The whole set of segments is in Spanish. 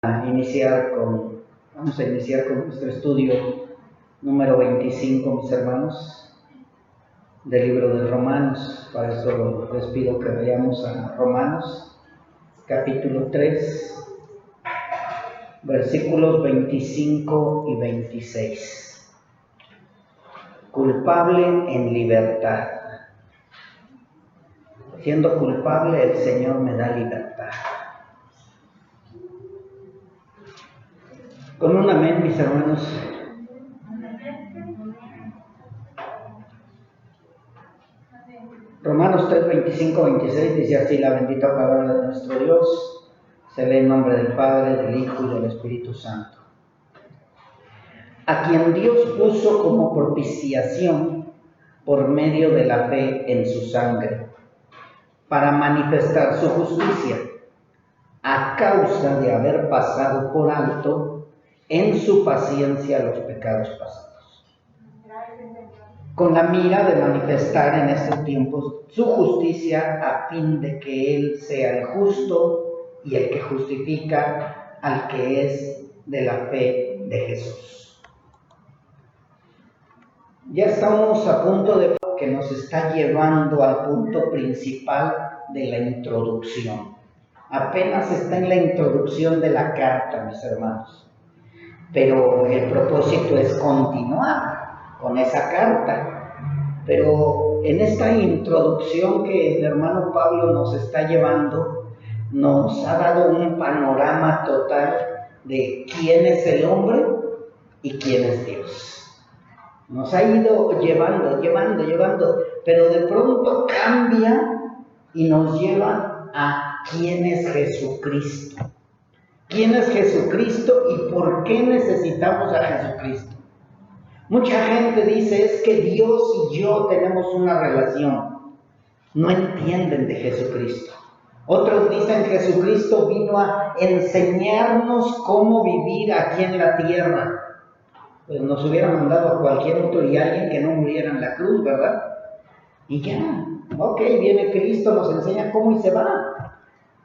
Vamos a iniciar con nuestro estudio número 25, mis hermanos, del libro de Romanos. Para eso les pido que vayamos a Romanos, capítulo 3, versículos 25 y 26. Culpable en libertad. Siendo culpable, el Señor me da libertad. Con un amén, mis hermanos. Romanos 3, 25, 26 dice así la bendita palabra de nuestro Dios. Se lee en nombre del Padre, del Hijo y del Espíritu Santo. A quien Dios puso como propiciación por medio de la fe en su sangre, para manifestar su justicia, a causa de haber pasado por alto en su paciencia los pecados pasados, con la mira de manifestar en estos tiempos su justicia, a fin de que Él sea el justo y el que justifica al que es de la fe de Jesús. Ya estamos a punto de que nos está llevando al punto principal de la introducción. Apenas está en la introducción de la carta, mis hermanos. Pero el propósito es continuar con esa carta. Pero en esta introducción que el hermano Pablo nos está llevando, nos ha dado un panorama total de quién es el hombre y quién es Dios. Nos ha ido llevando, pero de pronto cambia y nos lleva a quién es Jesucristo. ¿Quién es Jesucristo y por qué necesitamos a Jesucristo? Mucha gente dice, es que Dios y yo tenemos una relación. No entienden de Jesucristo. Otros dicen, Jesucristo vino a enseñarnos cómo vivir aquí en la tierra. Pues nos hubiera mandado a cualquier otro y alguien que no muriera en la cruz, ¿verdad? Y ya, ok, viene Cristo, nos enseña cómo y se va.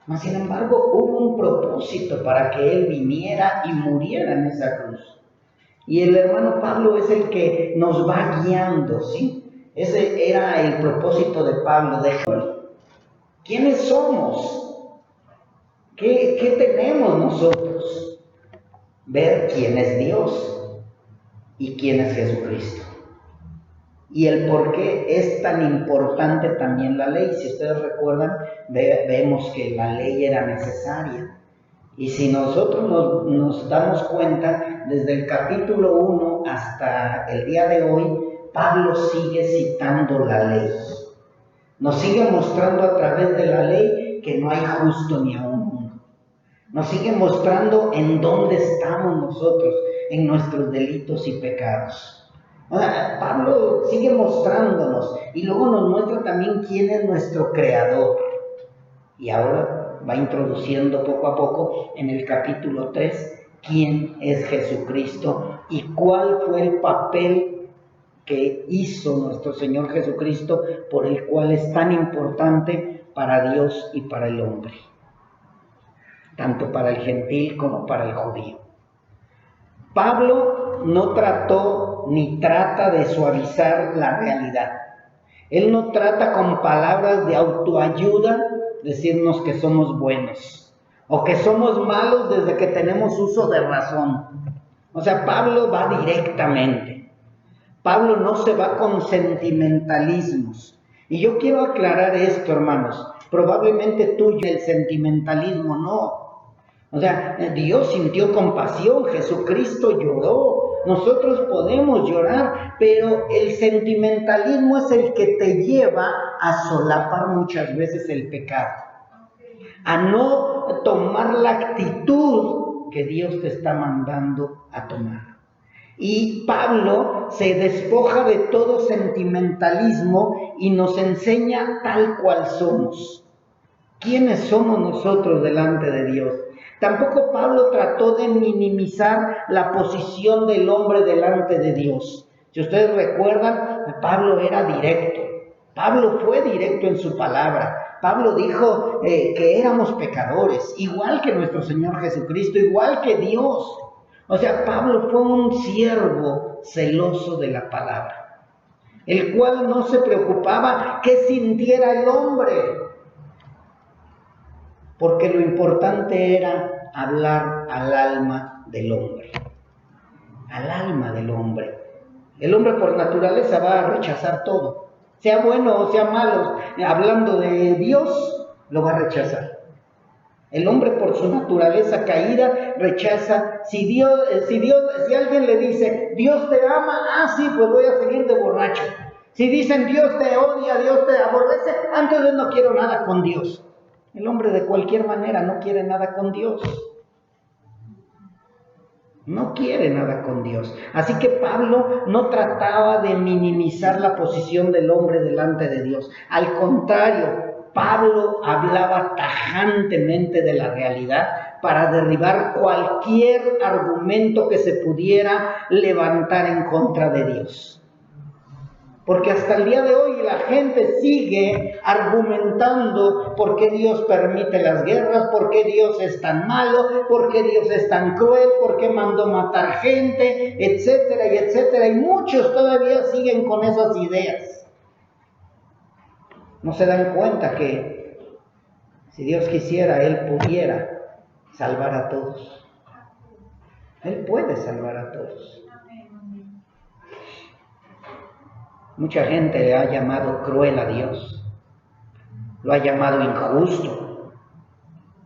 Mas, sin embargo, hubo un propósito para que Él viniera y muriera en esa cruz. Y el hermano Pablo es el que nos va guiando, ¿sí? Ese era el propósito de Pablo, de ¿quiénes somos? ¿Qué tenemos nosotros? Ver quién es Dios y quién es Jesucristo. Y el por qué es tan importante también la ley. Si ustedes recuerdan, vemos que la ley era necesaria. Y si nosotros nos damos cuenta, desde el capítulo 1 hasta el día de hoy, Pablo sigue citando la ley. Nos sigue mostrando a través de la ley que no hay justo ni aún uno. Nos sigue mostrando en dónde estamos nosotros, en nuestros delitos y pecados. Pablo sigue mostrándonos y luego nos muestra también quién es nuestro creador. Y ahora va introduciendo poco a poco en el capítulo 3 quién es Jesucristo y cuál fue el papel que hizo nuestro Señor Jesucristo, por el cual es tan importante para Dios y para el hombre, tanto para el gentil como para el judío. Pablo no trató ni trata de suavizar la realidad. Él no trata con palabras de autoayuda decirnos que somos buenos o que somos malos desde que tenemos uso de razón. O sea, Pablo va directamente. Pablo no se va con sentimentalismos. Y yo quiero aclarar esto, hermanos. Probablemente tú y el sentimentalismo no. O sea, Dios sintió compasión, Jesucristo lloró. Nosotros podemos llorar, pero el sentimentalismo es el que te lleva a solapar muchas veces el pecado, a no tomar la actitud que Dios te está mandando a tomar. Y Pablo se despoja de todo sentimentalismo y nos enseña tal cual somos. ¿Quiénes somos nosotros delante de Dios? Tampoco Pablo trató de minimizar la posición del hombre delante de Dios. Si ustedes recuerdan, Pablo era directo. Pablo fue directo en su palabra. Pablo dijo que éramos pecadores, igual que nuestro Señor Jesucristo, igual que Dios. O sea, Pablo fue un siervo celoso de la palabra, el cual no se preocupaba qué sintiera el hombre, porque lo importante era hablar al alma del hombre, al alma del hombre. El hombre por naturaleza va a rechazar todo, sea bueno o sea malo. Hablando de Dios, lo va a rechazar. El hombre por su naturaleza caída rechaza. Si alguien le dice, Dios te ama, sí, pues voy a seguir de borracho. Si dicen, Dios te odia, Dios te aborrece, entonces no quiero nada con Dios. El hombre de cualquier manera no quiere nada con Dios. No quiere nada con Dios. Así que Pablo no trataba de minimizar la posición del hombre delante de Dios. Al contrario, Pablo hablaba tajantemente de la realidad para derribar cualquier argumento que se pudiera levantar en contra de Dios. Porque hasta el día de hoy la gente sigue argumentando por qué Dios permite las guerras, por qué Dios es tan malo, por qué Dios es tan cruel, por qué mandó matar gente, etcétera y etcétera. Y muchos todavía siguen con esas ideas. No se dan cuenta que si Dios quisiera, Él pudiera salvar a todos. Él puede salvar a todos. Mucha gente le ha llamado cruel a Dios, lo ha llamado injusto,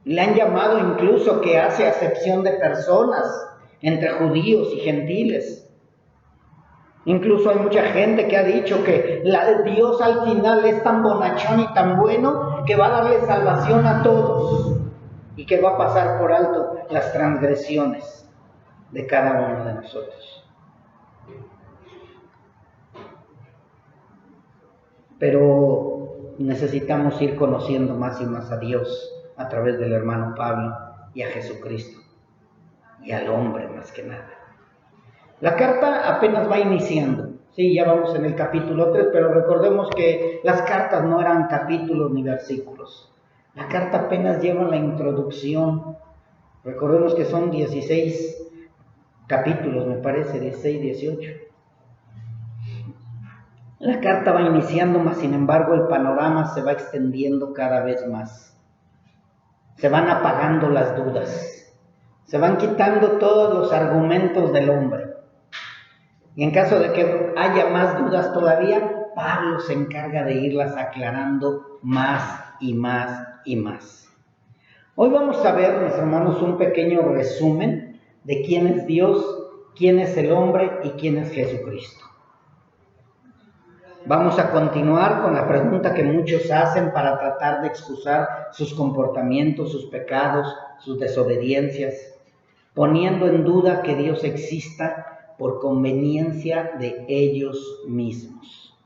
le han llamado incluso que hace acepción de personas entre judíos y gentiles. Incluso hay mucha gente que ha dicho que Dios al final es tan bonachón y tan bueno que va a darle salvación a todos y que va a pasar por alto las transgresiones de cada uno de nosotros. Pero necesitamos ir conociendo más y más a Dios a través del hermano Pablo y a Jesucristo y al hombre más que nada. La carta apenas va iniciando. Sí, ya vamos en el capítulo 3, pero recordemos que las cartas no eran capítulos ni versículos. La carta apenas lleva la introducción. Recordemos que son 16 capítulos, me parece, 16, 18. La carta va iniciando, mas sin embargo el panorama se va extendiendo cada vez más. Se van apagando las dudas, se van quitando todos los argumentos del hombre. Y en caso de que haya más dudas todavía, Pablo se encarga de irlas aclarando más y más y más. Hoy vamos a ver, mis hermanos, un pequeño resumen de quién es Dios, quién es el hombre y quién es Jesucristo. Vamos a continuar con la pregunta que muchos hacen para tratar de excusar sus comportamientos, sus pecados, sus desobediencias, poniendo en duda que Dios exista por conveniencia de ellos mismos.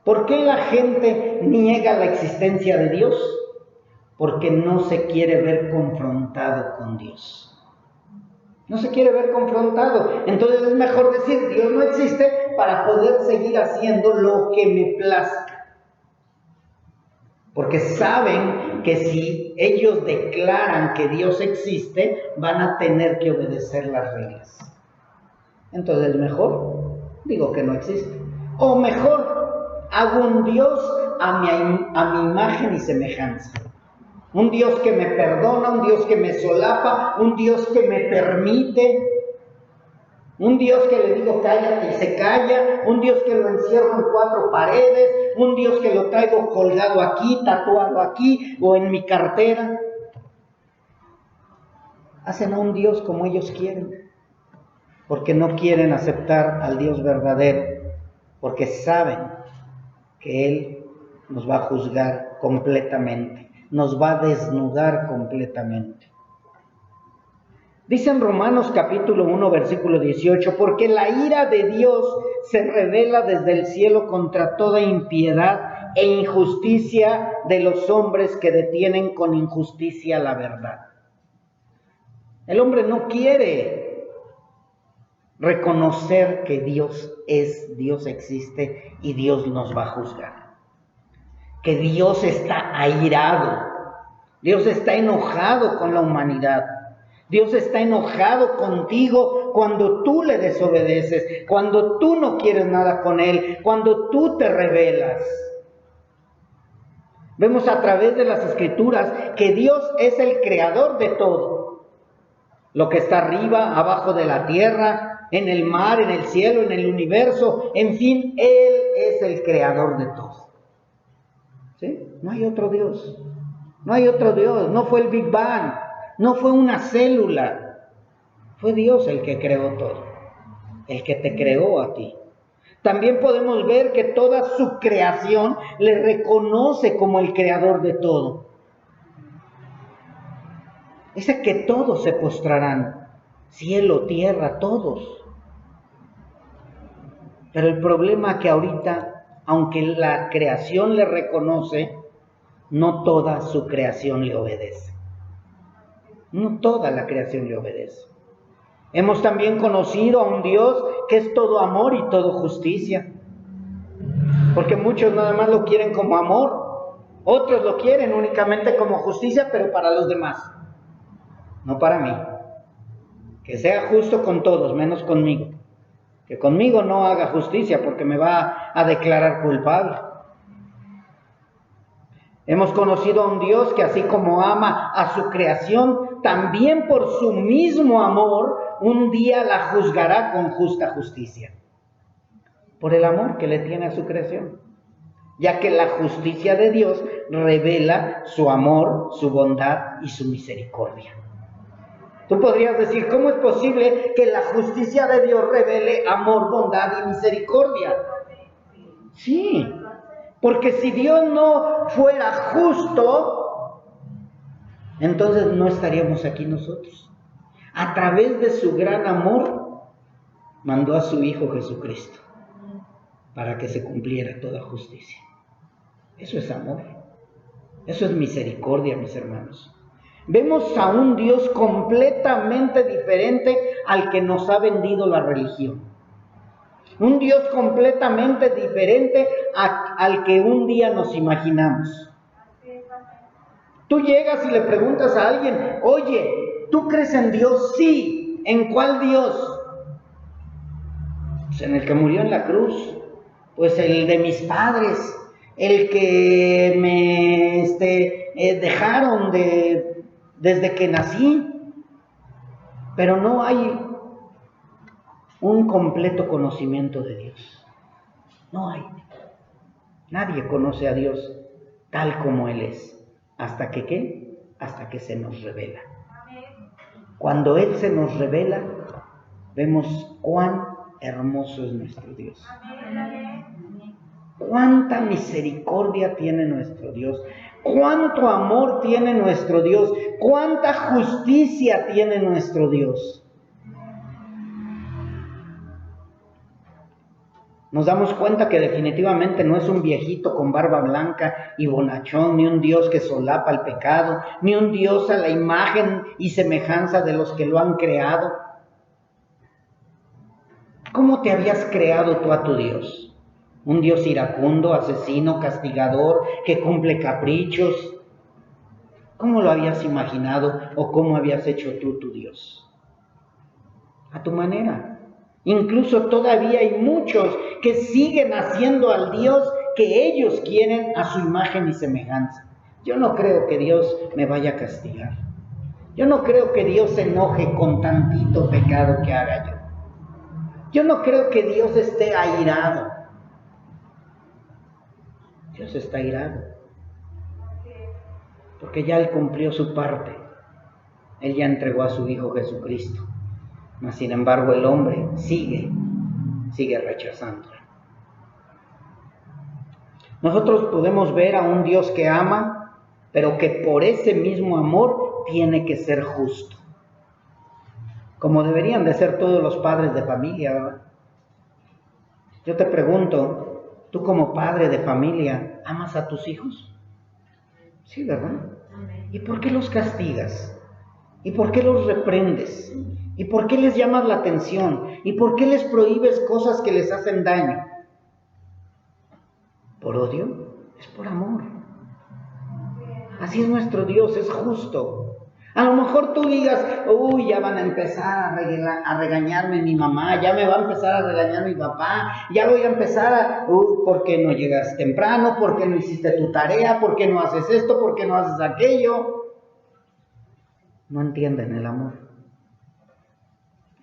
¿Por qué la gente niega la existencia de Dios? Porque no se quiere ver confrontado con Dios. No se quiere ver confrontado. Entonces es mejor decir, Dios no existe para poder seguir haciendo lo que me plazca. Porque saben que si ellos declaran que Dios existe, van a tener que obedecer las reglas. Entonces mejor digo que no existe. O mejor, hago un Dios a mi imagen y semejanza. Un Dios que me perdona, un Dios que me solapa, un Dios que me permite, un Dios que le digo cállate y se calla, un Dios que lo encierro en 4 paredes, un Dios que lo traigo colgado aquí, tatuado aquí o en mi cartera. Hacen a un Dios como ellos quieren, porque no quieren aceptar al Dios verdadero, porque saben que Él nos va a juzgar completamente. Nos va a desnudar completamente. Dice en Romanos capítulo 1, versículo 18, porque la ira de Dios se revela desde el cielo contra toda impiedad e injusticia de los hombres que detienen con injusticia la verdad. El hombre no quiere reconocer que Dios existe y Dios nos va a juzgar. que Dios está airado, Dios está enojado con la humanidad. Dios está enojado contigo cuando tú le desobedeces, cuando tú no quieres nada con Él, cuando tú te rebelas. Vemos a través de las Escrituras que Dios es el creador de todo. Lo que está arriba, abajo de la tierra, en el mar, en el cielo, en el universo, en fin, Él es el creador de todo. ¿Sí? No hay otro Dios. No hay otro Dios. No fue el Big Bang. No fue una célula. Fue Dios el que creó todo. El que te creó a ti. También podemos ver que toda su creación le reconoce como el creador de todo. Dice que todos se postrarán. Cielo, tierra, todos. Pero el problema es que ahorita, aunque la creación le reconoce, no toda su creación le obedece. No toda la creación le obedece. Hemos también conocido a un Dios que es todo amor y todo justicia. Porque muchos nada más lo quieren como amor. Otros lo quieren únicamente como justicia, pero para los demás. No para mí. Que sea justo con todos, menos conmigo. Que conmigo no haga justicia porque me va a declarar culpable. Hemos conocido a un Dios que así como ama a su creación, también por su mismo amor, un día la juzgará con justa justicia. Por el amor que le tiene a su creación. Ya que la justicia de Dios revela su amor, su bondad y su misericordia. Tú podrías decir, ¿cómo es posible que la justicia de Dios revele amor, bondad y misericordia? Sí. Porque si Dios no fuera justo, entonces no estaríamos aquí nosotros. A través de su gran amor, mandó a su Hijo Jesucristo para que se cumpliera toda justicia. Eso es amor. Eso es misericordia, mis hermanos. Vemos a un Dios completamente diferente al que nos ha vendido la religión. Un Dios completamente diferente al que un día nos imaginamos. Tú llegas y le preguntas a alguien, oye, ¿tú crees en Dios? Sí. ¿En cuál Dios? Pues en el que murió en la cruz. Pues el de mis padres. El que me dejaron desde que nací. Pero no hay un completo conocimiento de Dios. No hay. Nadie conoce a Dios tal como Él es. ¿Hasta que qué? Hasta que se nos revela. Cuando Él se nos revela, vemos cuán hermoso es nuestro Dios. Cuánta misericordia tiene nuestro Dios. Cuánto amor tiene nuestro Dios. Cuánta justicia tiene nuestro Dios. Nos damos cuenta que definitivamente no es un viejito con barba blanca y bonachón, ni un Dios que solapa el pecado, ni un Dios a la imagen y semejanza de los que lo han creado. ¿Cómo te habías creado tú a tu Dios? ¿Un Dios iracundo, asesino, castigador, que cumple caprichos? ¿Cómo lo habías imaginado o cómo habías hecho tú tu Dios? A tu manera. Incluso todavía hay muchos que siguen haciendo al Dios que ellos quieren a su imagen y semejanza. Yo no creo que Dios me vaya a castigar. Yo no creo que Dios se enoje con tantito pecado que haga yo. Yo no creo que Dios esté airado. Dios está airado. Porque ya Él cumplió su parte. Él ya entregó a su Hijo Jesucristo. Mas sin embargo el hombre sigue rechazándolo. Nosotros podemos ver a un Dios que ama, pero que por ese mismo amor tiene que ser justo. Como deberían de ser todos los padres de familia, ¿verdad? Yo te pregunto, ¿tú como padre de familia amas a tus hijos? Sí, ¿verdad? ¿Y por qué los castigas? ¿Y por qué los reprendes? ¿Y por qué les llamas la atención? ¿Y por qué les prohíbes cosas que les hacen daño? ¿Por odio? Es por amor. Así es nuestro Dios, es justo. A lo mejor tú digas, uy, ya van a empezar a regañarme mi mamá, ya me va a empezar a regañar mi papá, ya voy a empezar ¿por qué no llegas temprano? ¿Por qué no hiciste tu tarea? ¿Por qué no haces esto? ¿Por qué no haces aquello? No entienden el amor.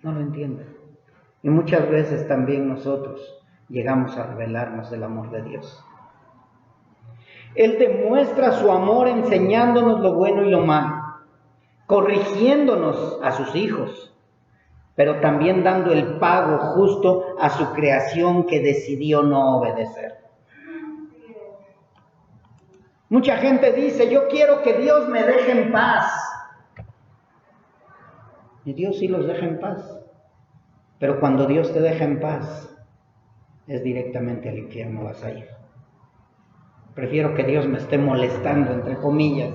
No lo entienden. Y muchas veces también nosotros llegamos a revelarnos del amor de Dios. Él demuestra su amor enseñándonos lo bueno y lo malo, corrigiéndonos a sus hijos, pero también dando el pago justo a su creación que decidió no obedecer. Mucha gente dice, yo quiero que Dios me deje en paz. Y Dios sí los deja en paz. Pero cuando Dios te deja en paz, es directamente al infierno vas a ir. Prefiero que Dios me esté molestando, entre comillas.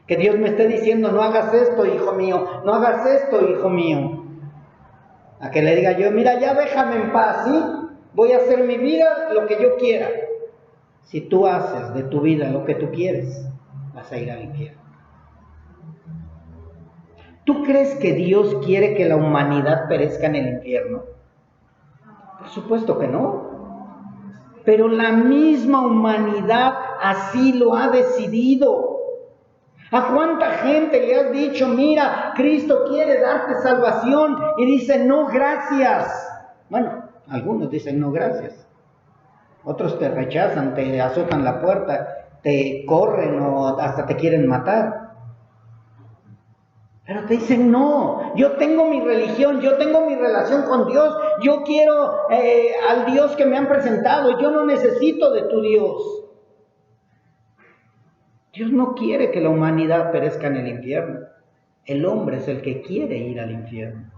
Que Dios me esté diciendo, no hagas esto, hijo mío, no hagas esto, hijo mío. A que le diga yo, mira, ya déjame en paz, ¿sí? Voy a hacer mi vida lo que yo quiera. Si tú haces de tu vida lo que tú quieres, vas a ir al infierno. ¿Tú crees que Dios quiere que la humanidad perezca en el infierno? Por supuesto que no. Pero la misma humanidad así lo ha decidido. ¿A cuánta gente le has dicho, mira, Cristo quiere darte salvación? Y dice, no, gracias. Bueno, algunos dicen, no, gracias. Otros te rechazan, te azotan la puerta, te corren o hasta te quieren matar. Pero te dicen, no, yo tengo mi religión, yo tengo mi relación con Dios, yo quiero al Dios que me han presentado, yo no necesito de tu Dios. Dios no quiere que la humanidad perezca en el infierno. El hombre es el que quiere ir al infierno.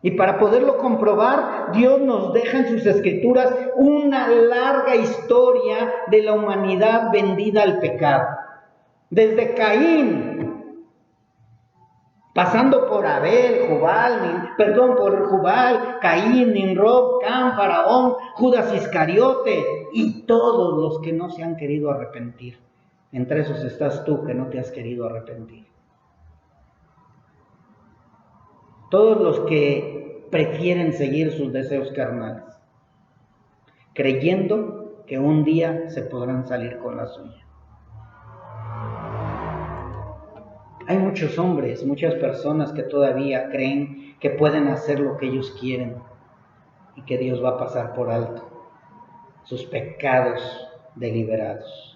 Y para poderlo comprobar, Dios nos deja en sus escrituras una larga historia de la humanidad vendida al pecado. Desde Caín, pasando por Abel, Jubal, Caín, Nimrod, Cam, Faraón, Judas Iscariote y todos los que no se han querido arrepentir. Entre esos estás tú que no te has querido arrepentir. Todos los que prefieren seguir sus deseos carnales, creyendo que un día se podrán salir con la suya. Hay muchos hombres, muchas personas que todavía creen que pueden hacer lo que ellos quieren y que Dios va a pasar por alto sus pecados deliberados.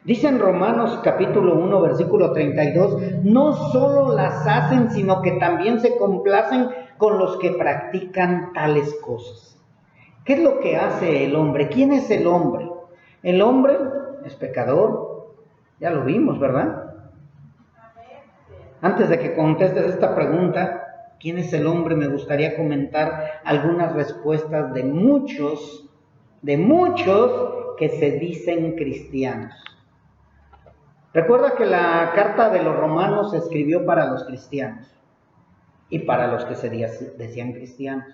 Dice en Romanos capítulo 1, versículo 32, no solo las hacen, sino que también se complacen con los que practican tales cosas. ¿Qué es lo que hace el hombre? ¿Quién es el hombre? El hombre es pecador, ya lo vimos, ¿verdad? Antes de que contestes esta pregunta, ¿quién es el hombre? Me gustaría comentar algunas respuestas de muchos que se dicen cristianos. Recuerda que la carta de los Romanos se escribió para los cristianos y para los que se decían cristianos.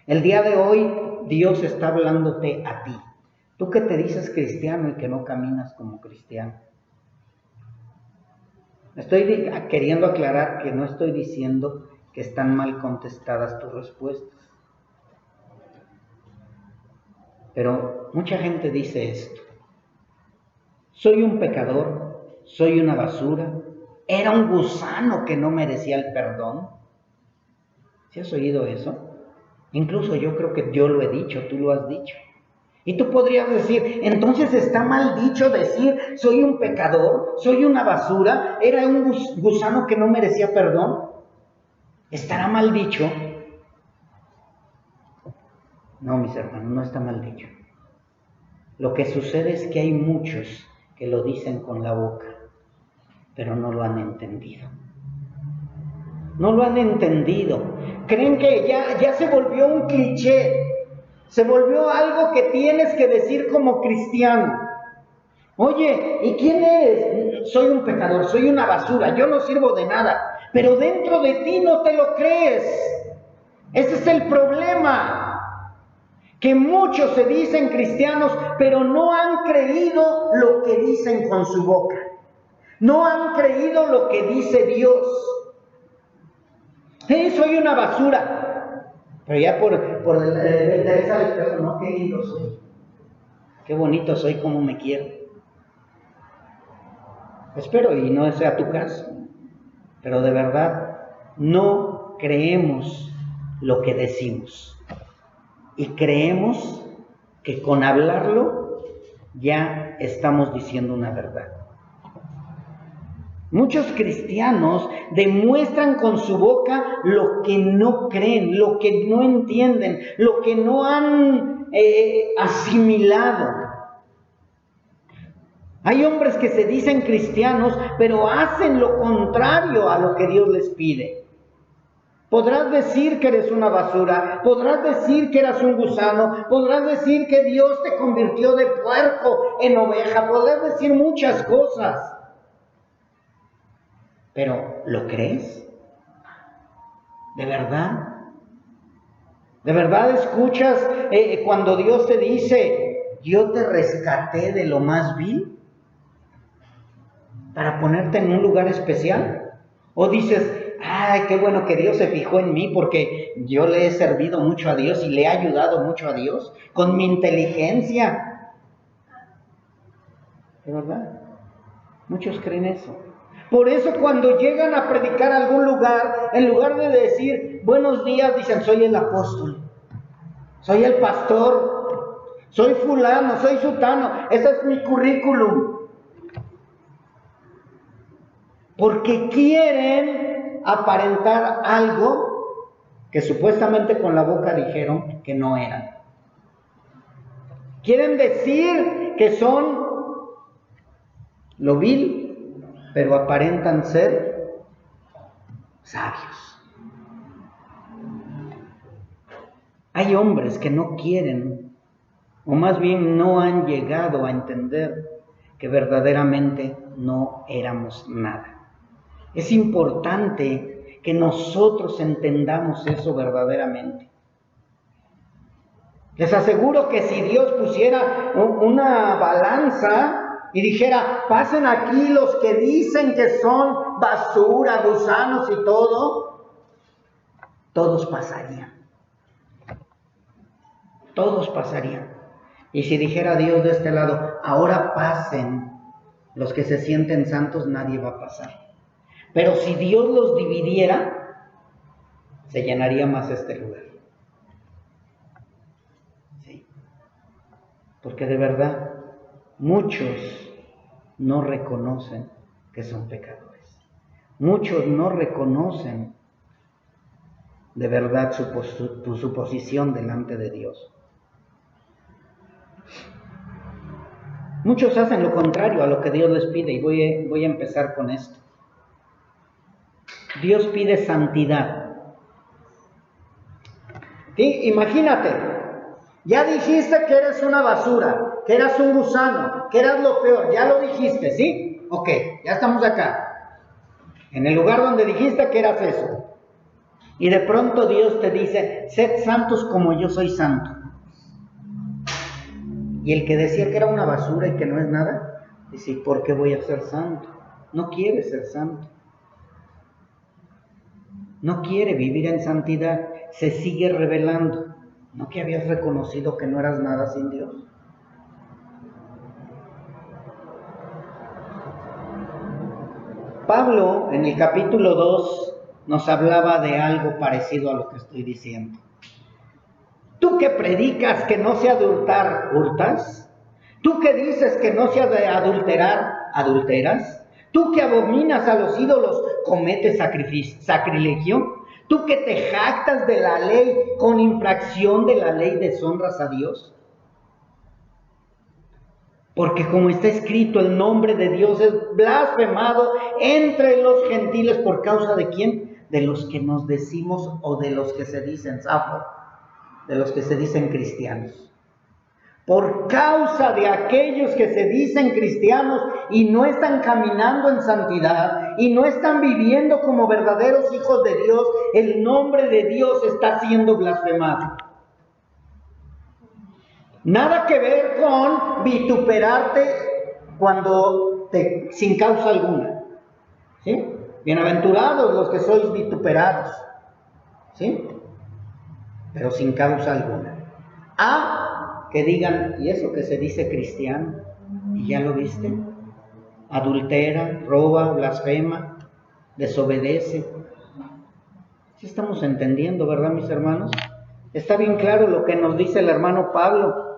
El día de hoy Dios está hablándote a ti. Tú que te dices cristiano y que no caminas como cristiano. Estoy queriendo aclarar que no estoy diciendo que están mal contestadas tus respuestas. Pero mucha gente dice esto. Soy un pecador, soy una basura, era un gusano que no merecía el perdón. ¿Sí has oído eso? Incluso yo creo que yo lo he dicho, tú lo has dicho. Y tú podrías decir, entonces está mal dicho decir, soy un pecador, soy una basura, era un gusano que no merecía perdón. ¿Estará mal dicho? No, mis hermanos, no está mal dicho. Lo que sucede es que hay muchos que lo dicen con la boca, pero no lo han entendido. No lo han entendido. Creen que ya se volvió un cliché. Se volvió algo que tienes que decir como cristiano. Oye, ¿y quién eres? Soy un pecador, soy una basura, yo no sirvo de nada. Pero dentro de ti no te lo crees. Ese es el problema. que muchos se dicen cristianos, pero no han creído lo que dicen con su boca. No han creído lo que dice Dios. Soy una basura. Pero ya por el interés al espejo, no, qué lindo soy. Qué bonito soy, cómo me quiero. Espero y no sea tu caso. Pero de verdad, no creemos lo que decimos. Y creemos que con hablarlo ya estamos diciendo una verdad. Muchos cristianos demuestran con su boca lo que no creen, lo que no entienden, lo que no han asimilado. Hay hombres que se dicen cristianos, pero hacen lo contrario a lo que Dios les pide. Podrás decir que eres una basura, podrás decir que eras un gusano, podrás decir que Dios te convirtió de puerco en oveja, podrás decir muchas cosas. Pero, ¿lo crees? ¿De verdad? ¿De verdad escuchas cuando Dios te dice, yo te rescaté de lo más vil para ponerte en un lugar especial? ¿O dices, ay, qué bueno que Dios se fijó en mí porque yo le he servido mucho a Dios y le he ayudado mucho a Dios con mi inteligencia? ¿De verdad? Muchos creen eso. Por eso cuando llegan a predicar a algún lugar, en lugar de decir buenos días, dicen soy el apóstol, soy el pastor, soy fulano, soy sutano, ese es mi currículum. Porque quieren aparentar algo que supuestamente con la boca dijeron que no eran. Quieren decir que son lo vil, pero aparentan ser sabios. Hay hombres que no quieren, o más bien no han llegado a entender que verdaderamente no éramos nada. Es importante que nosotros entendamos eso verdaderamente. Les aseguro que si Dios pusiera una balanza y dijera, pasen aquí los que dicen que son basura, gusanos y todo, todos pasarían. Todos pasarían. Y si dijera Dios de este lado, ahora pasen los que se sienten santos, nadie va a pasar. Pero si Dios los dividiera, se llenaría más este lugar. Sí. Porque de verdad, muchos no reconocen que son pecadores. Muchos no reconocen de verdad su posición delante de Dios. Muchos hacen lo contrario a lo que Dios les pide y voy a empezar con esto. Dios pide santidad. ¿Sí? Imagínate, ya dijiste que eres una basura, que eras un gusano, que eras lo peor, ya lo dijiste, ¿sí? Ok, ya estamos acá, en el lugar donde dijiste que eras eso. Y de pronto Dios te dice, sed santos como yo soy santo. Y el que decía que era una basura y que no es nada, dice, ¿por qué voy a ser santo? No quiere ser santo. No quiere vivir en santidad, se sigue rebelando. ¿No que habías reconocido que no eras nada sin Dios? Pablo, en el capítulo 2, nos hablaba de algo parecido a lo que estoy diciendo. ¿Tú que predicas que no se ha de hurtar, hurtas? ¿Tú que dices que no se ha de adulterar, adulteras? ¿Tú que abominas a los ídolos, cometes sacrilegio? ¿Tú que te jactas de la ley, con infracción de la ley deshonras a Dios? Porque como está escrito, el nombre de Dios es blasfemado entre los gentiles, ¿por causa de quién? De los que nos decimos, o de los que se dicen Safo, de los que se dicen cristianos. Por causa de aquellos que se dicen cristianos y no están caminando en santidad y no están viviendo como verdaderos hijos de Dios, el nombre de Dios está siendo blasfemado. Nada que ver con vituperarte sin causa alguna. ¿Sí? Bienaventurados los que sois vituperados. ¿Sí? Pero sin causa alguna. Que digan, ¿y eso que se dice cristiano? ¿Y ya lo viste? Adultera, roba, blasfema, desobedece. ¿Sí estamos entendiendo, verdad, mis hermanos? Está bien claro lo que nos dice el hermano Pablo.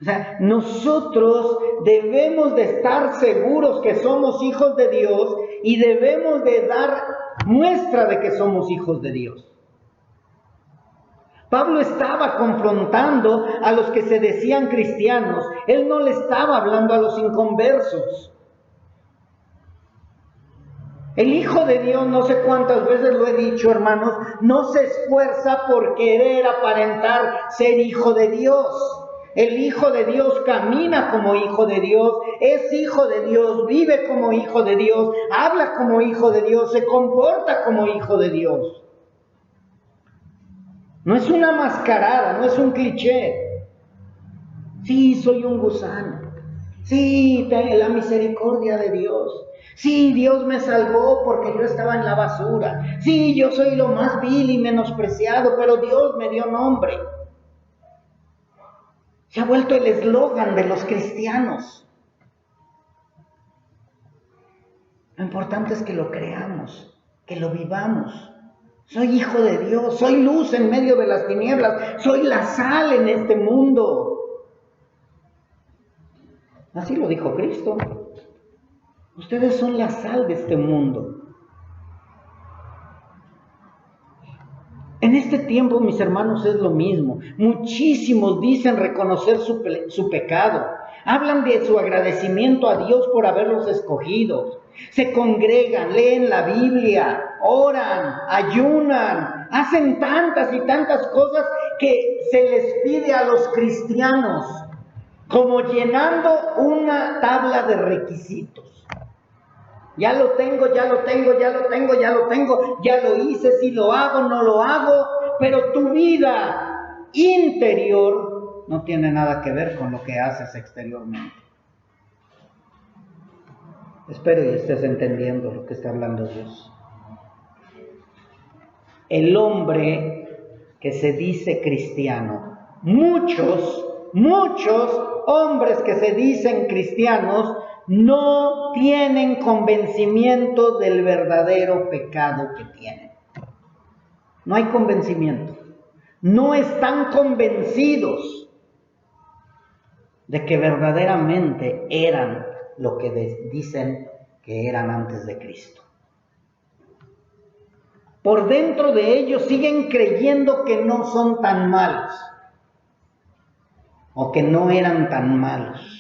O sea, nosotros debemos de estar seguros que somos hijos de Dios y debemos de dar muestra de que somos hijos de Dios. Pablo estaba confrontando a los que se decían cristianos. Él no le estaba hablando a los inconversos. El Hijo de Dios, no sé cuántas veces lo he dicho, hermanos, no se esfuerza por querer aparentar ser hijo de Dios. El Hijo de Dios camina como hijo de Dios, es hijo de Dios, vive como hijo de Dios, habla como hijo de Dios, se comporta como hijo de Dios. No es una mascarada, no es un cliché. Sí, soy un gusano. Sí, la misericordia de Dios. Sí, Dios me salvó porque yo estaba en la basura. Sí, yo soy lo más vil y menospreciado, pero Dios me dio nombre. Se ha vuelto el eslogan de los cristianos. Lo importante es que lo creamos, que lo vivamos. Soy hijo de Dios, soy luz en medio de las tinieblas, soy la sal en este mundo. Así lo dijo Cristo. Ustedes son la sal de este mundo. En este tiempo, mis hermanos, es lo mismo. Muchísimos dicen reconocer su pecado. Hablan de su agradecimiento a Dios por haberlos escogido. Se congregan, leen la Biblia, oran, ayunan, hacen tantas y tantas cosas que se les pide a los cristianos, como llenando una tabla de requisitos. Ya lo tengo, ya lo tengo, ya lo tengo, ya lo tengo, ya lo hice, si lo hago, no lo hago, pero tu vida interior no tiene nada que ver con lo que haces exteriormente. Espero y estés entendiendo lo que está hablando Dios. El hombre que se dice cristiano, muchos hombres que se dicen cristianos, no tienen convencimiento del verdadero pecado que tienen. No hay convencimiento. No están convencidos de que verdaderamente eran lo que dicen que eran antes de Cristo. Por dentro de ellos siguen creyendo que no son tan malos o que no eran tan malos.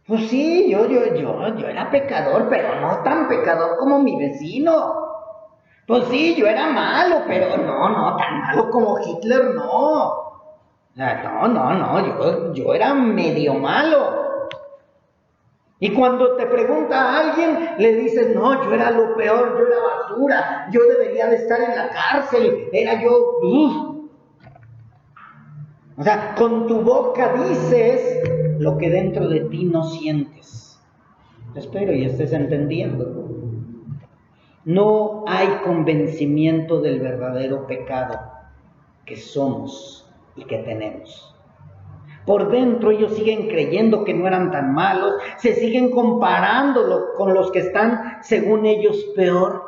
Pues sí, yo era pecador, pero no tan pecador como mi vecino. Pues sí, yo era malo, pero no tan malo como Hitler, no. No, yo era medio malo. Y cuando te pregunta a alguien, le dices, no, yo era lo peor, yo era basura, yo debería de estar en la cárcel, era yo... O sea, con tu boca dices lo que dentro de ti no sientes. Espero y estés entendiendo. No hay convencimiento del verdadero pecado que somos y que tenemos. Por dentro ellos siguen creyendo que no eran tan malos, se siguen comparando con los que están, según ellos, peor.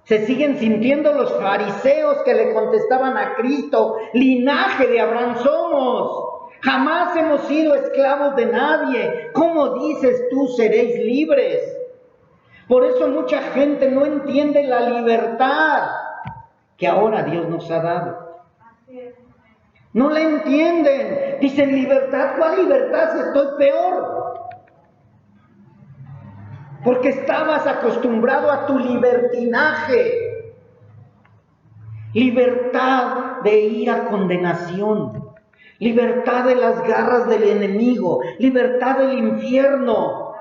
Se siguen sintiendo los fariseos que le contestaban a Cristo, linaje de Abraham somos, jamás hemos sido esclavos de nadie, ¿cómo dices tú seréis libres? Por eso mucha gente no entiende la libertad que ahora Dios nos ha dado. No la entienden, dicen libertad, ¿cuál libertad si estoy peor? Porque estabas acostumbrado a tu libertinaje. Libertad de ir a condenación. Libertad de las garras del enemigo. Libertad del infierno.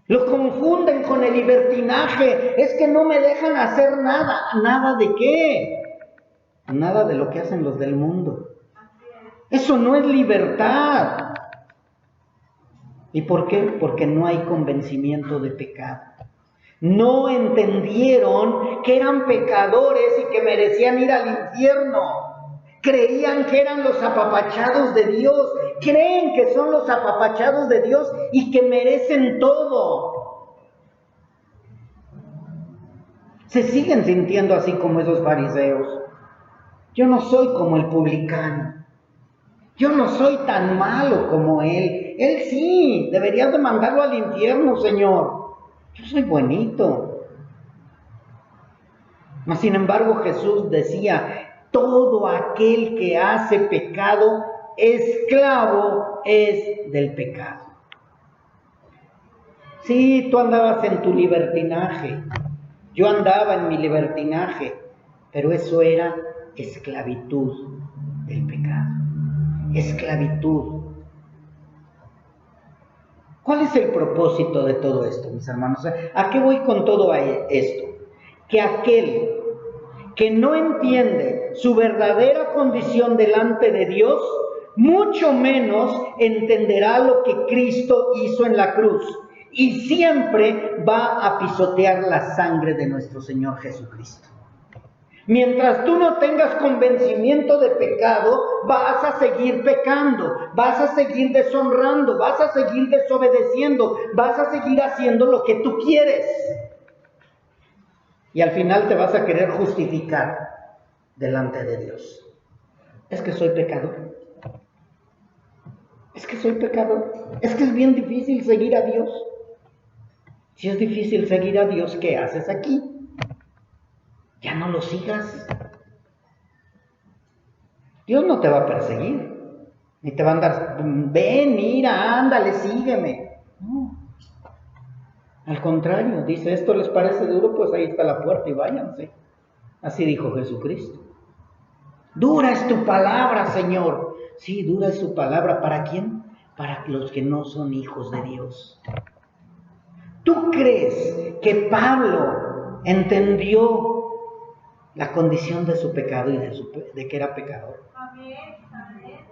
Lo confunden con el libertinaje. Es que no me dejan hacer nada. ¿Nada de qué? Nada de lo que hacen los del mundo. Eso no es libertad. ¿Y por qué? Porque no hay convencimiento de pecado. No entendieron que eran pecadores y que merecían ir al infierno. Creían que eran los apapachados de Dios. Creen que son los apapachados de Dios y que merecen todo. Se siguen sintiendo así como esos fariseos. Yo no soy como el publicano. Yo no soy tan malo como él. Él sí, deberías de mandarlo al infierno, Señor. Yo soy buenito. Mas, sin embargo, Jesús decía, todo aquel que hace pecado, esclavo es del pecado. Sí, tú andabas en tu libertinaje. Yo andaba en mi libertinaje. Pero eso era esclavitud del pecado. Esclavitud. ¿Cuál es el propósito de todo esto, mis hermanos? ¿A qué voy con todo esto? Que aquel que no entiende su verdadera condición delante de Dios, mucho menos entenderá lo que Cristo hizo en la cruz. Y siempre va a pisotear la sangre de nuestro Señor Jesucristo. Mientras tú no tengas convencimiento de pecado, vas a seguir pecando, vas a seguir deshonrando, vas a seguir desobedeciendo, vas a seguir haciendo lo que tú quieres. Y al final te vas a querer justificar delante de Dios. Es que soy pecador. Es que soy pecador. Es que es bien difícil seguir a Dios. Si es difícil seguir a Dios, ¿qué haces aquí? Ya no lo sigas. Dios no te va a perseguir. Ni te va a andar, ven, mira, ándale, sígueme. No. Al contrario, dice, ¿esto les parece duro? Pues ahí está la puerta y váyanse. Así dijo Jesucristo. Dura es tu palabra, Señor. Sí, dura es su palabra. ¿Para quién? Para los que no son hijos de Dios. ¿Tú crees que Pablo entendió la condición de su pecado y de que era pecador?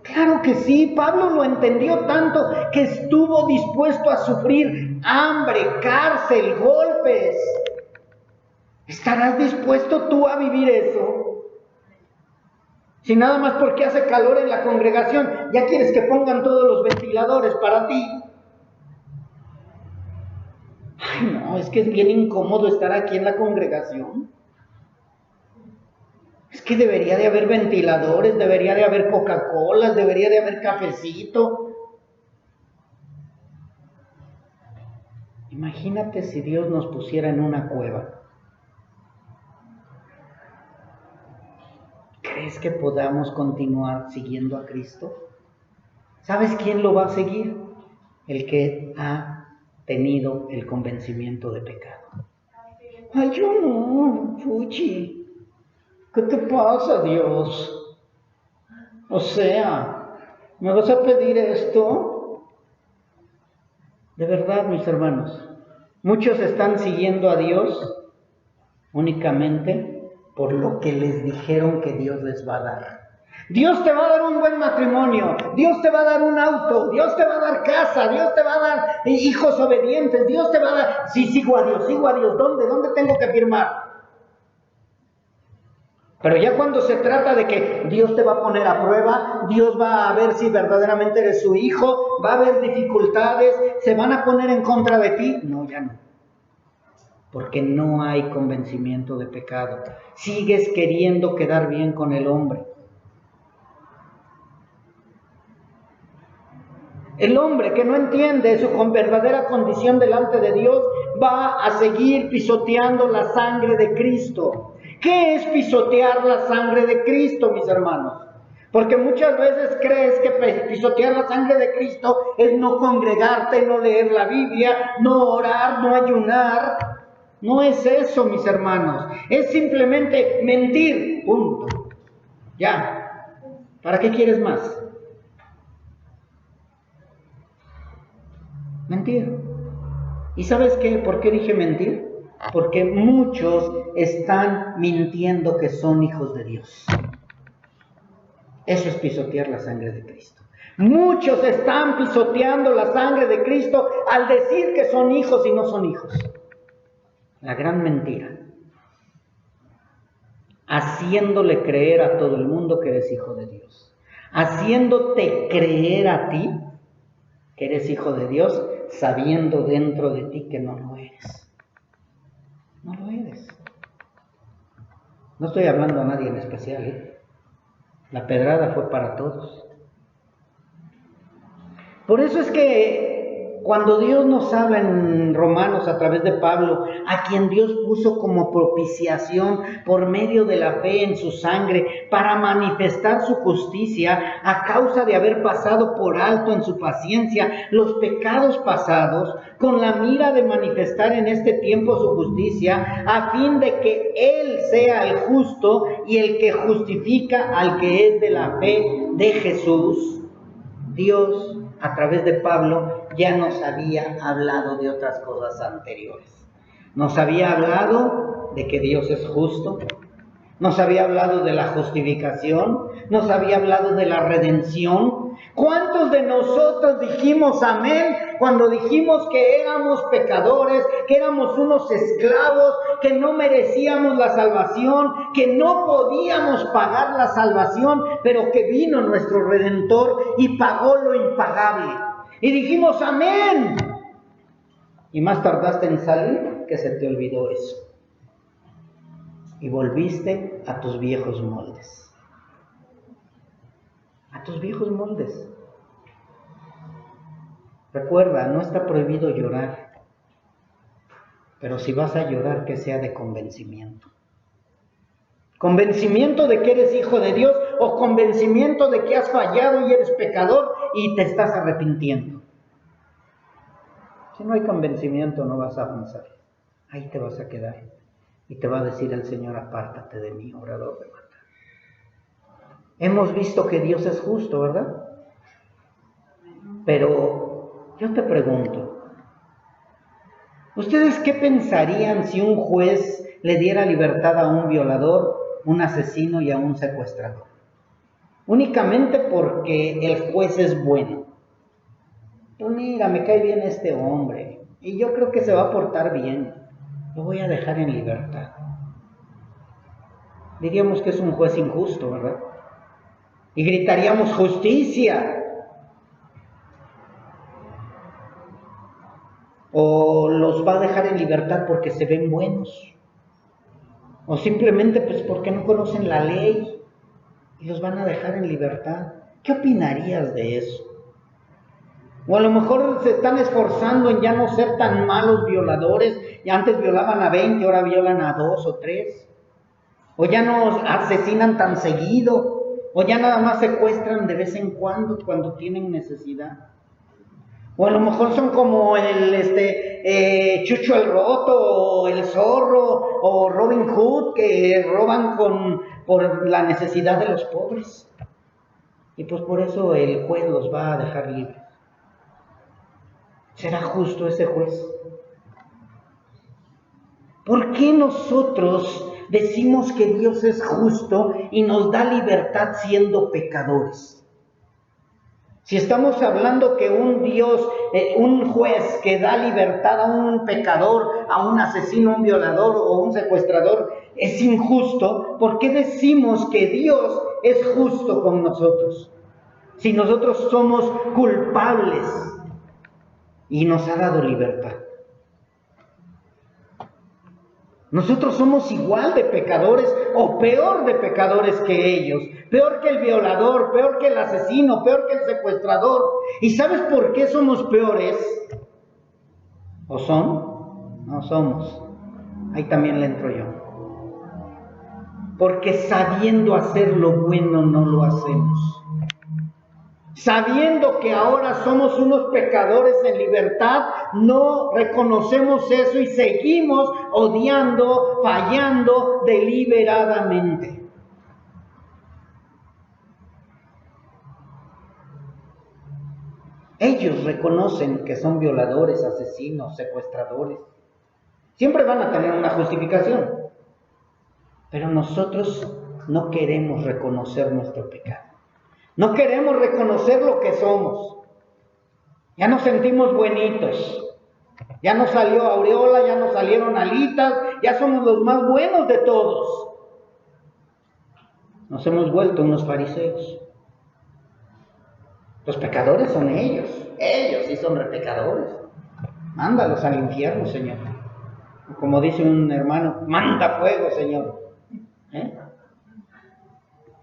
Claro que sí, Pablo lo entendió tanto que estuvo dispuesto a sufrir hambre, cárcel, golpes. ¿Estarás dispuesto tú a vivir eso? Si nada más porque hace calor en la congregación, ya quieres que pongan todos los ventiladores para ti. Ay, no, es que es bien incómodo estar aquí en la congregación. Es que debería de haber ventiladores, debería de haber Coca-Cola, debería de haber cafecito. Imagínate si Dios nos pusiera en una cueva. ¿Crees que podamos continuar siguiendo a Cristo? ¿Sabes quién lo va a seguir? El que ha tenido el convencimiento de pecado. Ay, yo no, Fuchi. ¿Qué te pasa, Dios? O sea, ¿me vas a pedir esto? De verdad, mis hermanos, muchos están siguiendo a Dios únicamente por lo que les dijeron que Dios les va a dar. Dios te va a dar un buen matrimonio, Dios te va a dar un auto, Dios te va a dar casa, Dios te va a dar hijos obedientes, Dios te va a dar... Sí, sigo a Dios. ¿Dónde tengo que firmar? Pero ya cuando se trata de que Dios te va a poner a prueba, Dios va a ver si verdaderamente eres su hijo, va a haber dificultades, se van a poner en contra de ti. No, ya no. Porque no hay convencimiento de pecado. Sigues queriendo quedar bien con el hombre. El hombre que no entiende su verdadera condición delante de Dios va a seguir pisoteando la sangre de Cristo. ¿Qué es pisotear la sangre de Cristo, mis hermanos? Porque muchas veces crees que pisotear la sangre de Cristo es no congregarte, no leer la Biblia, no orar, no ayunar. No es eso, mis hermanos. Es simplemente mentir, punto. Ya. ¿Para qué quieres más? Mentir. ¿Y sabes qué? ¿Por qué dije mentir? Porque muchos están mintiendo que son hijos de Dios. Eso es pisotear la sangre de Cristo. Muchos están pisoteando la sangre de Cristo al decir que son hijos y no son hijos. La gran mentira. Haciéndole creer a todo el mundo que eres hijo de Dios. Haciéndote creer a ti que eres hijo de Dios, sabiendo dentro de ti que no lo eres. No lo eres. No estoy hablando a nadie en especial, ¿eh? La pedrada fue para todos. Por eso es que cuando Dios nos habla en Romanos a través de Pablo, a quien Dios puso como propiciación por medio de la fe en su sangre para manifestar su justicia a causa de haber pasado por alto en su paciencia los pecados pasados, con la mira de manifestar en este tiempo su justicia, a fin de que Él sea el justo y el que justifica al que es de la fe de Jesús. Dios, a través de Pablo, ya nos había hablado de otras cosas anteriores. Nos había hablado de que Dios es justo, nos había hablado de la justificación, nos había hablado de la redención. ¿Cuántos de nosotros dijimos amén cuando dijimos que éramos pecadores, que éramos unos esclavos, que no merecíamos la salvación, que no podíamos pagar la salvación, pero que vino nuestro Redentor y pagó lo impagable? Y dijimos amén. Y más tardaste en salir que se te olvidó eso. Y volviste a tus viejos moldes. A tus viejos moldes. Recuerda, no está prohibido llorar. Pero si vas a llorar, que sea de convencimiento. Convencimiento de que eres hijo de Dios o convencimiento de que has fallado y eres pecador y te estás arrepintiendo. Si no hay convencimiento, no vas a avanzar. Ahí te vas a quedar. Y te va a decir el Señor: apártate de mí, obrador de maldad. Hemos visto que Dios es justo, ¿verdad? Pero yo te pregunto, ¿ustedes qué pensarían si un juez le diera libertad a un violador, un asesino y a un secuestrador? Únicamente porque el juez es bueno. Pues mira, me cae bien este hombre y yo creo que se va a portar bien. Lo voy a dejar en libertad. Diríamos que es un juez injusto, ¿verdad? Y gritaríamos: justicia. O los va a dejar en libertad porque se ven buenos. O simplemente pues porque no conocen la ley y los van a dejar en libertad. ¿Qué opinarías de eso? O a lo mejor se están esforzando en ya no ser tan malos violadores. Y antes violaban a 20, ahora violan a 2 o 3. O ya no asesinan tan seguido. O ya nada más secuestran de vez en cuando tienen necesidad. O a lo mejor son como el Chucho el Roto, o el Zorro, o Robin Hood, que roban por la necesidad de los pobres. Y pues por eso el juez los va a dejar libres. ¿Será justo ese juez? ¿Por qué nosotros decimos que Dios es justo y nos da libertad siendo pecadores? Si estamos hablando que un juez que da libertad a un pecador, a un asesino, un violador o un secuestrador es injusto, ¿por qué decimos que Dios es justo con nosotros? Si nosotros somos culpables y nos ha dado libertad. Nosotros somos igual de pecadores o peor de pecadores que ellos. Peor que el violador, peor que el asesino, peor que el secuestrador. ¿Y sabes por qué somos peores? ¿O son? No somos. Ahí también le entro yo. Porque sabiendo hacer lo bueno no lo hacemos. Sabiendo que ahora somos unos pecadores en libertad, no reconocemos eso y seguimos odiando, fallando deliberadamente. Ellos reconocen que son violadores, asesinos, secuestradores. Siempre van a tener una justificación. Pero nosotros no queremos reconocer nuestro pecado. No queremos reconocer lo que somos. Ya nos sentimos buenitos. Ya nos salió aureola, ya nos salieron alitas, ya somos los más buenos de todos. Nos hemos vuelto unos fariseos. Los pecadores son ellos. Ellos sí son pecadores. Mándalos al infierno, Señor. Como dice un hermano, manda fuego, Señor.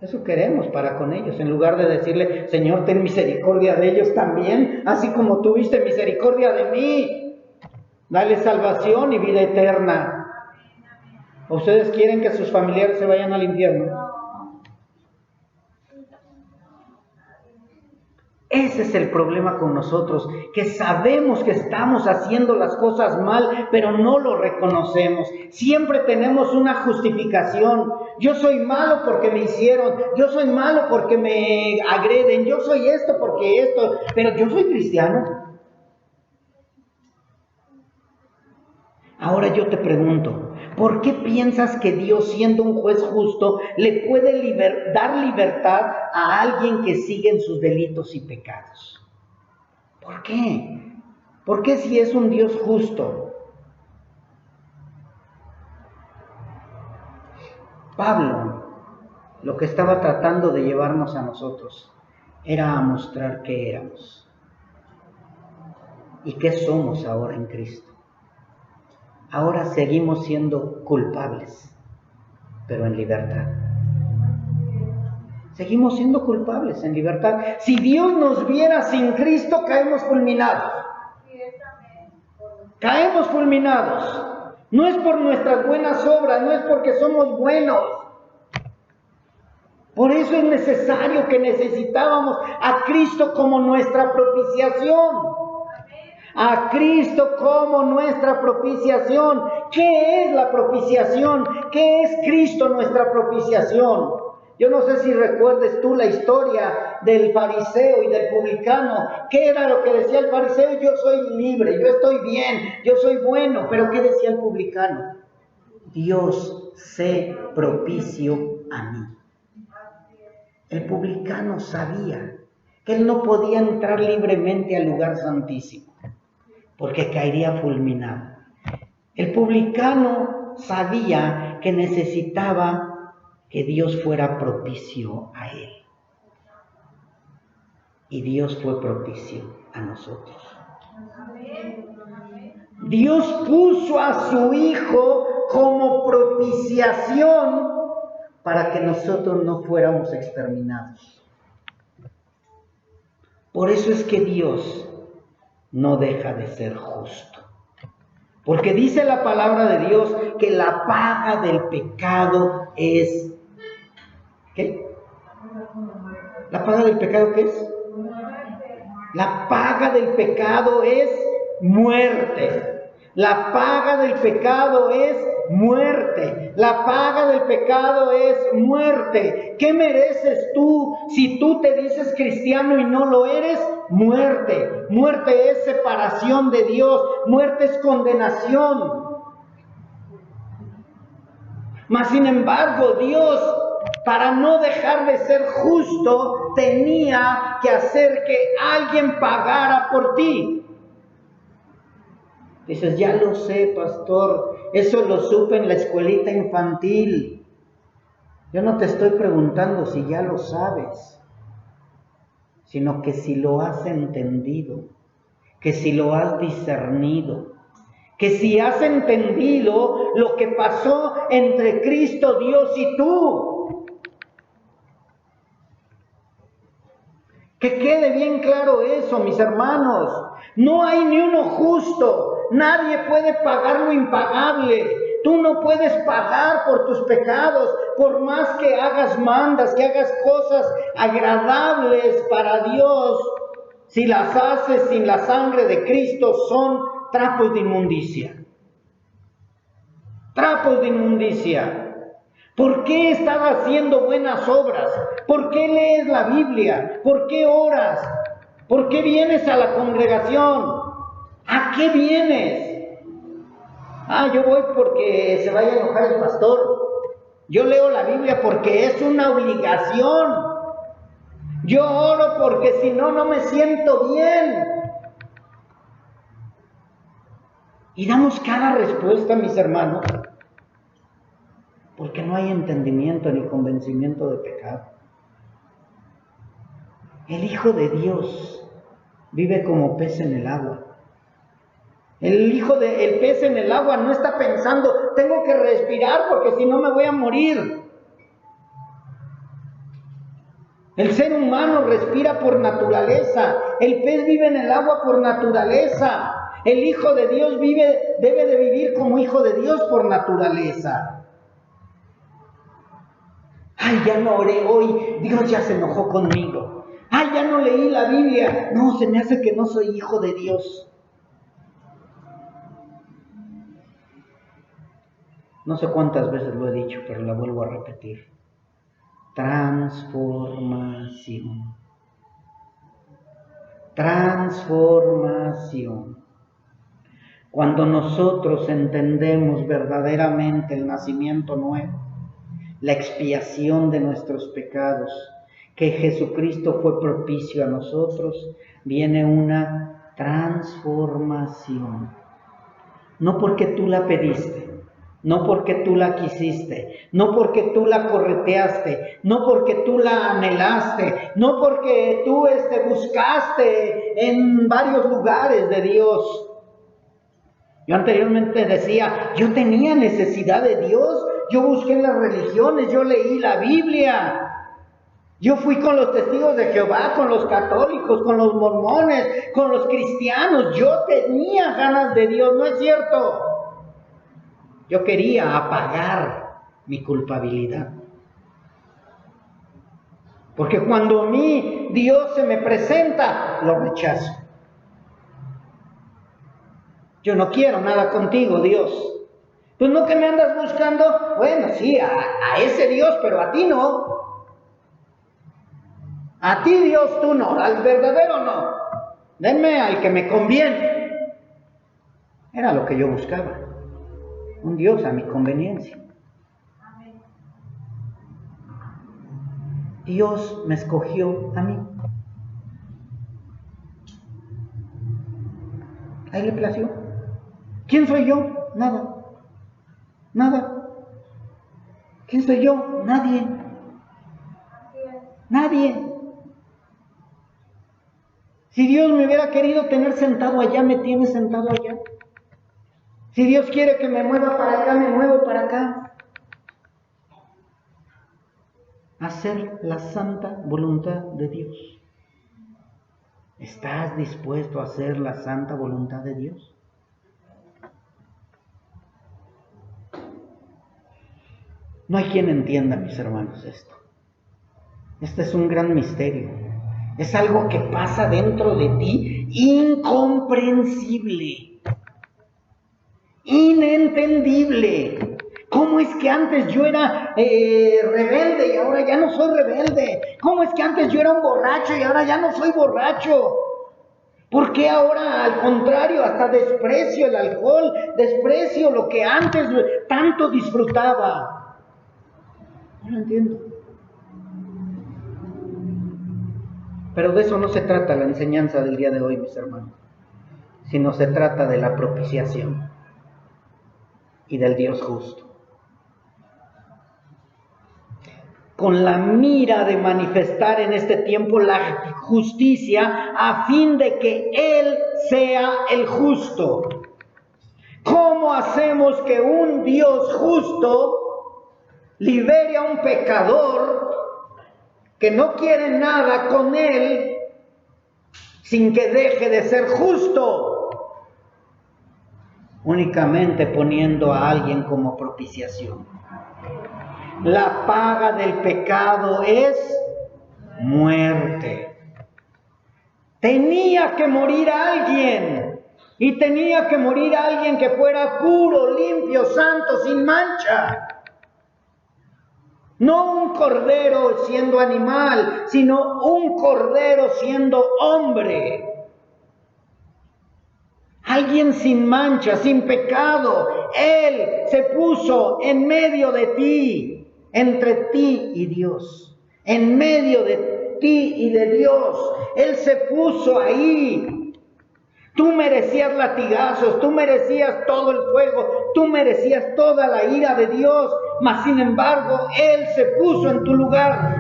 Eso queremos para con ellos, en lugar de decirle, Señor, ten misericordia de ellos también, así como tuviste misericordia de mí. Dale salvación y vida eterna. ¿Ustedes quieren que sus familiares se vayan al infierno? Ese es el problema con nosotros, que sabemos que estamos haciendo las cosas mal, pero no lo reconocemos. Siempre tenemos una justificación. Yo soy malo porque me hicieron, yo soy malo porque me agreden, yo soy esto porque esto, pero yo soy cristiano. Ahora yo te pregunto, ¿por qué piensas que Dios, siendo un juez justo, le puede dar libertad a alguien que sigue en sus delitos y pecados? ¿Por qué? ¿Por qué si es un Dios justo? Pablo, lo que estaba tratando de llevarnos a nosotros, era a mostrar qué éramos y qué somos ahora en Cristo. Ahora seguimos siendo culpables, pero en libertad. Seguimos siendo culpables en libertad. Si Dios nos viera sin Cristo, caemos fulminados. Caemos fulminados. No es por nuestras buenas obras, no es porque somos buenos. Por eso es necesario que necesitábamos a Cristo como nuestra propiciación. A Cristo como nuestra propiciación. ¿Qué es la propiciación? ¿Qué es Cristo nuestra propiciación? Yo no sé si recuerdes tú la historia del fariseo y del publicano. ¿Qué era lo que decía el fariseo? Yo soy libre, yo estoy bien, yo soy bueno. Pero ¿qué decía el publicano? Dios, sé propicio a mí. El publicano sabía que él no podía entrar libremente al lugar santísimo, porque caería fulminado. El publicano sabía que necesitaba que Dios fuera propicio a él. Y Dios fue propicio a nosotros. Dios puso a su Hijo como propiciación para que nosotros no fuéramos exterminados. Por eso es que Dios no deja de ser justo. Porque dice la palabra de Dios que la paga del pecado es... ¿Qué? ¿La paga del pecado qué es? La paga del pecado es muerte. La paga del pecado es muerte. La paga del pecado es muerte. ¿Qué mereces tú si tú te dices cristiano y no lo eres? Muerte. Muerte es separación de Dios. Muerte es condenación. Mas sin embargo, Dios, para no dejar de ser justo, tenía que hacer que alguien pagara por ti. Dices, ya lo sé, pastor, eso lo supe en la escuelita infantil. Yo no te estoy preguntando si ya lo sabes, sino que si lo has entendido, que si lo has discernido, que si has entendido lo que pasó entre Cristo Dios y tú. Que quede bien claro eso, mis hermanos. No hay ni uno justo. Nadie puede pagar lo impagable. Tú no puedes pagar por tus pecados, por más que hagas mandas, que hagas cosas agradables para Dios. Si las haces sin la sangre de Cristo, son trapos de inmundicia. Trapos de inmundicia. ¿Por qué estás haciendo buenas obras? ¿Por qué lees la Biblia? ¿Por qué oras? ¿Por qué vienes a la congregación? ¿A qué vienes? Yo voy porque se vaya a enojar el pastor. Yo leo la Biblia porque es una obligación. Yo oro porque si no, no me siento bien. Y damos cada respuesta, mis hermanos, porque no hay entendimiento ni convencimiento de pecado. El Hijo de Dios vive como pez en el agua. El pez en el agua no está pensando, tengo que respirar porque si no me voy a morir. El ser humano respira por naturaleza. El pez vive en el agua por naturaleza. El Hijo de Dios debe de vivir como Hijo de Dios por naturaleza. Ay, ya no oré hoy, Dios ya se enojó conmigo. Ay, ya no leí la Biblia. No, se me hace que no soy hijo de Dios. No sé cuántas veces lo he dicho, pero la vuelvo a repetir. Transformación. Transformación. Cuando nosotros entendemos verdaderamente el nacimiento nuevo, la expiación de nuestros pecados, que Jesucristo fue propicio a nosotros, viene una transformación. No porque tú la pediste, no porque tú la quisiste, no porque tú la correteaste, no porque tú la anhelaste, no porque tú buscaste en varios lugares de Dios. Yo anteriormente decía, yo tenía necesidad de Dios, yo busqué en las religiones, yo leí la Biblia. Yo fui con los testigos de Jehová, con los católicos, con los mormones, con los cristianos. Yo tenía ganas de Dios, ¿no es cierto? Yo quería apagar mi culpabilidad. Porque cuando a mí Dios se me presenta, lo rechazo. Yo no quiero nada contigo, Dios. Pues no que me andas buscando, bueno, sí, a ese Dios, pero a ti no. A ti Dios tú no, al verdadero no. Denme al que me conviene. Era lo que yo buscaba. Un Dios a mi conveniencia. Dios me escogió a mí. Ahí le plació. ¿Quién soy yo? Nada. Nada. ¿Quién soy yo? Nadie. Nadie. Si Dios me hubiera querido tener sentado allá, me tiene sentado allá. Si Dios quiere que me mueva para acá, me muevo para acá. Hacer la santa voluntad de Dios. ¿Estás dispuesto a hacer la santa voluntad de Dios? No hay quien entienda, mis hermanos, esto. Este es un gran misterio. Es algo que pasa dentro de ti, incomprensible, inentendible. ¿Cómo es que antes yo era rebelde y ahora ya no soy rebelde? ¿Cómo es que antes yo era un borracho y ahora ya no soy borracho? ¿Por qué ahora, al contrario, hasta desprecio el alcohol, desprecio lo que antes tanto disfrutaba? No lo entiendo. Pero de eso no se trata la enseñanza del día de hoy, mis hermanos, sino se trata de la propiciación y del Dios justo. Con la mira de manifestar en este tiempo la justicia a fin de que Él sea el justo. ¿Cómo hacemos que un Dios justo libere a un pecador que no quiere nada con Él sin que deje de ser justo? Únicamente poniendo a alguien como propiciación. La paga del pecado es muerte. Tenía que morir alguien. Y tenía que morir alguien que fuera puro, limpio, santo, sin mancha. No un cordero siendo animal, sino un cordero siendo hombre. Alguien sin mancha, sin pecado. Él se puso en medio de ti, entre ti y Dios. En medio de ti y de Dios. Él se puso ahí. Tú merecías latigazos, tú merecías todo el fuego, tú merecías toda la ira de Dios, mas sin embargo, Él se puso en tu lugar.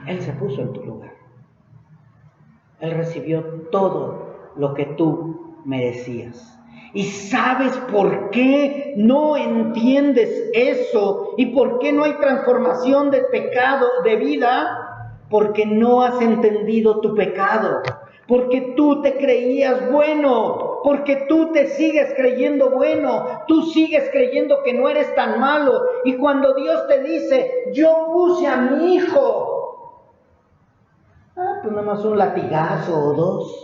Él se puso en tu lugar. Él recibió todo lo que tú merecías. ¿Y sabes por qué no entiendes eso? ¿Y por qué no hay transformación de pecado, de vida? Porque no has entendido tu pecado. Porque tú te creías bueno. Porque tú te sigues creyendo bueno. Tú sigues creyendo que no eres tan malo. Y cuando Dios te dice, yo puse a mi hijo, pues nada más un latigazo o dos.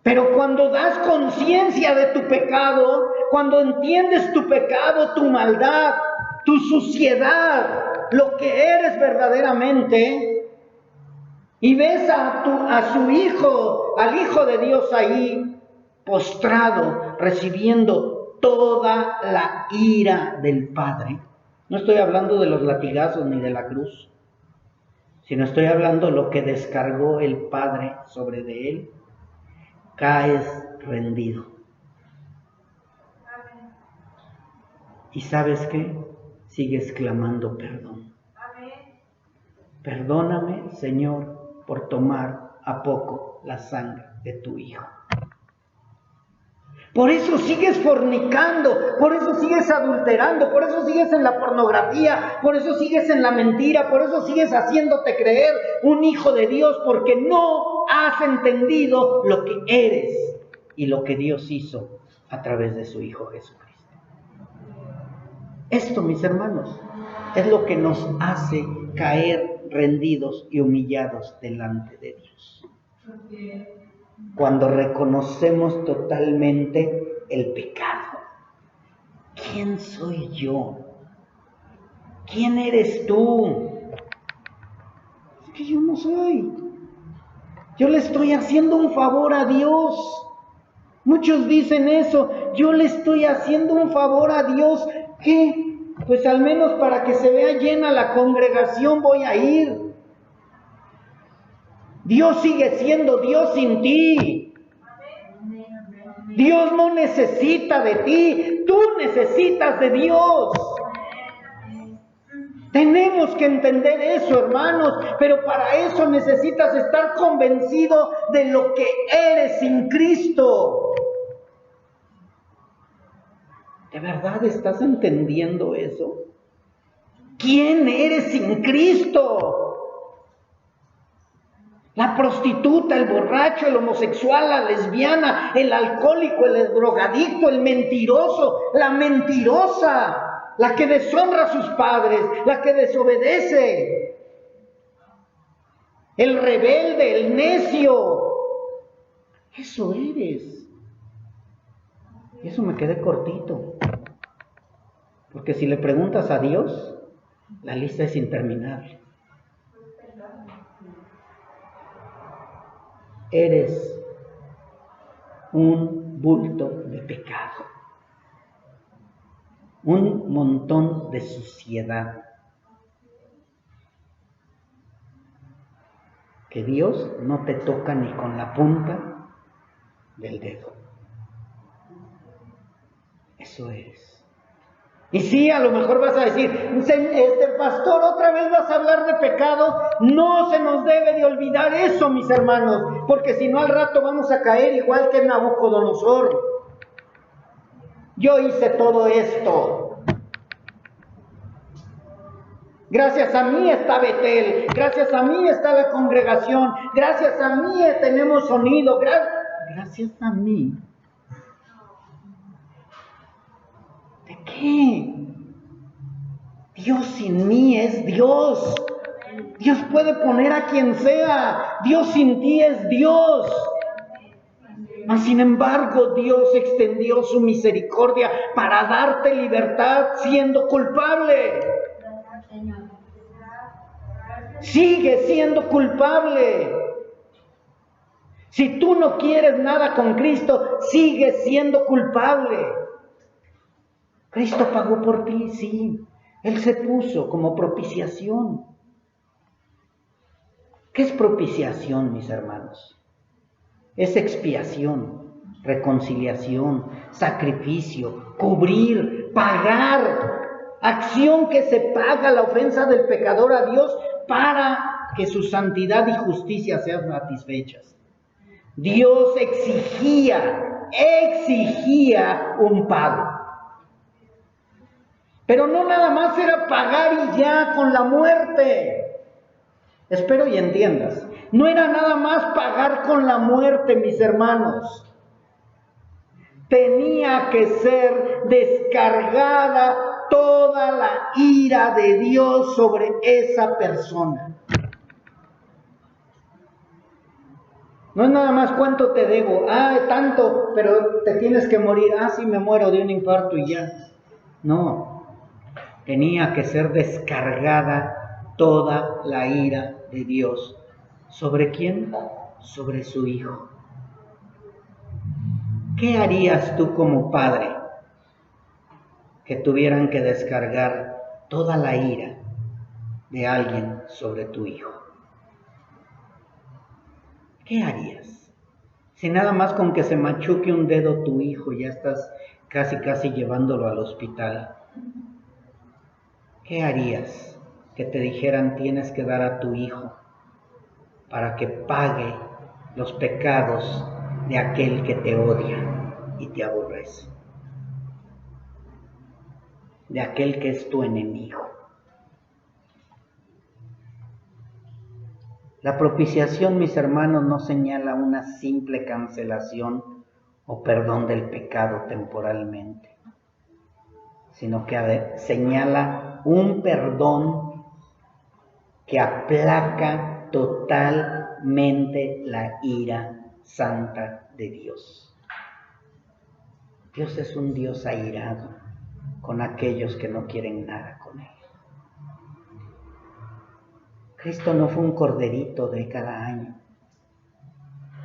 Pero cuando das conciencia de tu pecado, cuando entiendes tu pecado, tu maldad, tu suciedad, lo que eres verdaderamente, y ves a su hijo, al Hijo de Dios ahí, postrado, recibiendo toda la ira del Padre. No estoy hablando de los latigazos ni de la cruz, sino estoy hablando de lo que descargó el Padre sobre de él. Caes rendido. ¿Y sabes qué? Sigues clamando perdón. Perdóname, Señor, por tomar a poco la sangre de tu Hijo. Por eso sigues fornicando, por eso sigues adulterando, por eso sigues en la pornografía, por eso sigues en la mentira, por eso sigues haciéndote creer un hijo de Dios, porque no has entendido lo que eres y lo que Dios hizo a través de su Hijo Jesucristo. Esto, mis hermanos, es lo que nos hace caer rendidos y humillados delante de Dios. Cuando reconocemos totalmente el pecado. ¿Quién soy yo? ¿Quién eres tú? Es que yo no soy. Yo le estoy haciendo un favor a Dios. Muchos dicen eso. Yo le estoy haciendo un favor a Dios. ¿Qué? Pues al menos para que se vea llena la congregación voy a ir. Dios sigue siendo Dios sin ti. Dios no necesita de ti, tú necesitas de Dios. Tenemos que entender eso, hermanos, pero para eso necesitas estar convencido de lo que eres sin Cristo. ¿De verdad estás entendiendo eso? ¿Quién eres sin Cristo? La prostituta, el borracho, el homosexual, la lesbiana, el alcohólico, el drogadicto, el mentiroso, la mentirosa, la que deshonra a sus padres, la que desobedece, el rebelde, el necio. Eso eres. Y eso me quedé cortito. Porque si le preguntas a Dios, la lista es interminable. Eres un bulto de pecado, un montón de suciedad que Dios no te toca ni con la punta del dedo. Eso eres. Y sí, a lo mejor vas a decir, pastor, otra vez vas a hablar de pecado. No se nos debe de olvidar eso, mis hermanos, porque si no al rato vamos a caer igual que Nabucodonosor. Yo hice todo esto. Gracias a mí está Betel, gracias a mí está la congregación, gracias a mí tenemos sonido, gracias a mí. ¿De qué? Dios sin mí es Dios. Dios puede poner a quien sea. Dios sin ti es Dios. Mas sin embargo, Dios extendió su misericordia para darte libertad siendo culpable. Sigue siendo culpable. Si tú no quieres nada con Cristo, sigues siendo culpable. Cristo pagó por ti, sí. Él se puso como propiciación. ¿Qué es propiciación, mis hermanos? Es expiación, reconciliación, sacrificio, cubrir, pagar. Acción que se paga la ofensa del pecador a Dios para que su santidad y justicia sean satisfechas. Dios exigía un pago. Pero no nada más era pagar y ya con la muerte. Espero y entiendas. No era nada más pagar con la muerte, mis hermanos. Tenía que ser descargada toda la ira de Dios sobre esa persona. No es nada más cuánto te debo. Tanto, pero te tienes que morir. Sí, me muero de un infarto y ya. No. Tenía que ser descargada toda la ira de Dios. ¿Sobre quién? Sobre su Hijo. ¿Qué harías tú como padre que tuvieran que descargar toda la ira de alguien sobre tu hijo? ¿Qué harías? Si nada más con que se machuque un dedo tu hijo ya estás casi llevándolo al hospital. ¿Qué harías que te dijeran tienes que dar a tu hijo para que pague los pecados de aquel que te odia y te aborrece? De aquel que es tu enemigo. La propiciación, mis hermanos, no señala una simple cancelación o perdón del pecado temporalmente, sino que señala un perdón que aplaca totalmente la ira santa de Dios. Dios es un Dios airado con aquellos que no quieren nada con Él. Cristo no fue un corderito de cada año.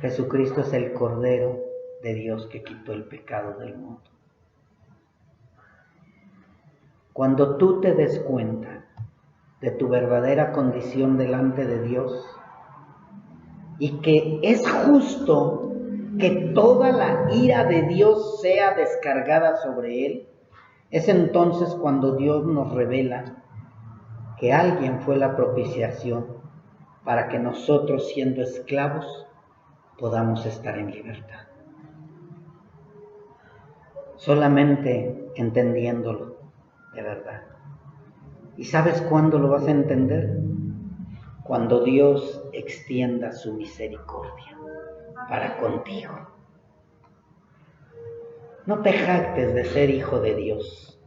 Jesucristo es el Cordero de Dios que quitó el pecado del mundo. Cuando tú te des cuenta de tu verdadera condición delante de Dios y que es justo que toda la ira de Dios sea descargada sobre Él, es entonces cuando Dios nos revela que alguien fue la propiciación para que nosotros, siendo esclavos, podamos estar en libertad. Solamente entendiéndolo de verdad. ¿Y sabes cuándo lo vas a entender? Cuando Dios extienda su misericordia para contigo. No te jactes de ser hijo de Dios.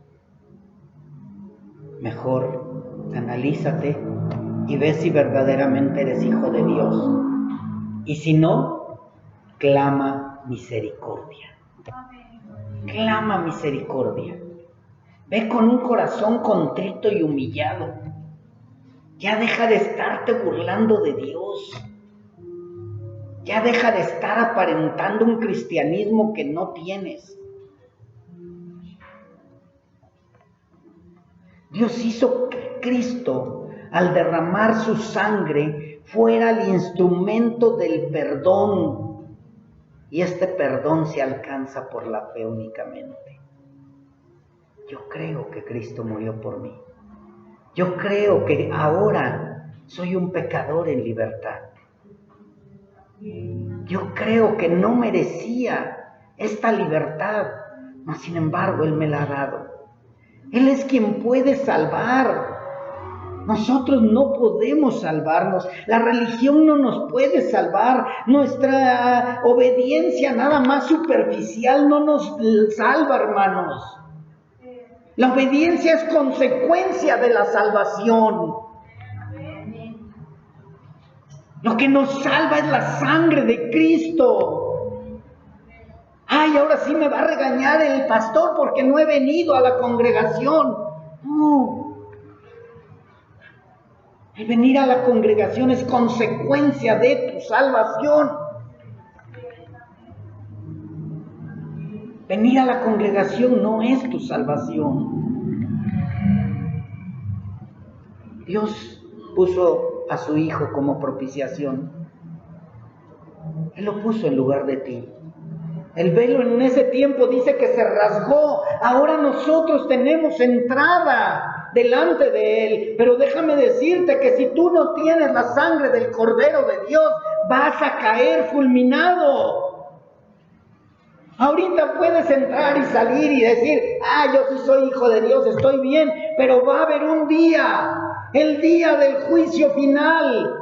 Mejor analízate y ve si verdaderamente eres hijo de Dios. Y si no, clama misericordia. Clama misericordia. Ve con un corazón contrito y humillado. Ya deja de estarte burlando de Dios. Ya deja de estar aparentando un cristianismo que no tienes. Dios hizo que Cristo, al derramar su sangre, fuera el instrumento del perdón. Y este perdón se alcanza por la fe únicamente. Yo creo que Cristo murió por mí. Yo creo que ahora soy un pecador en libertad. Yo creo que no merecía esta libertad, mas sin embargo Él me la ha dado. Él es quien puede salvar. Nosotros no podemos salvarnos. La religión no nos puede salvar. Nuestra obediencia nada más superficial no nos salva, hermanos. La obediencia es consecuencia de la salvación. Lo que nos salva es la sangre de Cristo. Ahora sí me va a regañar el pastor porque no he venido a la congregación. No. El venir a la congregación es consecuencia de tu salvación. Venir a la congregación no es tu salvación. Dios puso a su Hijo como propiciación. Él lo puso en lugar de ti. El velo en ese tiempo dice que se rasgó. Ahora nosotros tenemos entrada delante de Él. Pero déjame decirte que si tú no tienes la sangre del Cordero de Dios, vas a caer fulminado. Ahorita puedes entrar y salir y decir, yo sí soy hijo de Dios, estoy bien. Pero va a haber un día, el día del juicio final.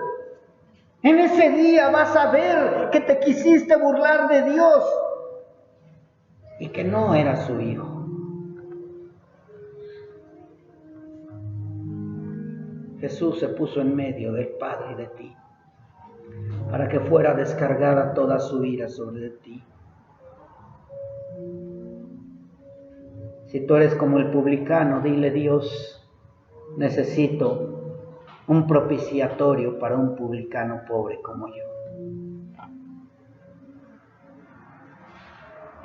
En ese día vas a ver que te quisiste burlar de Dios y que no era su hijo. Jesús se puso en medio del Padre y de ti, para que fuera descargada toda su ira sobre ti. Si tú eres como el publicano, dile: Dios, necesito un propiciatorio para un publicano pobre como yo.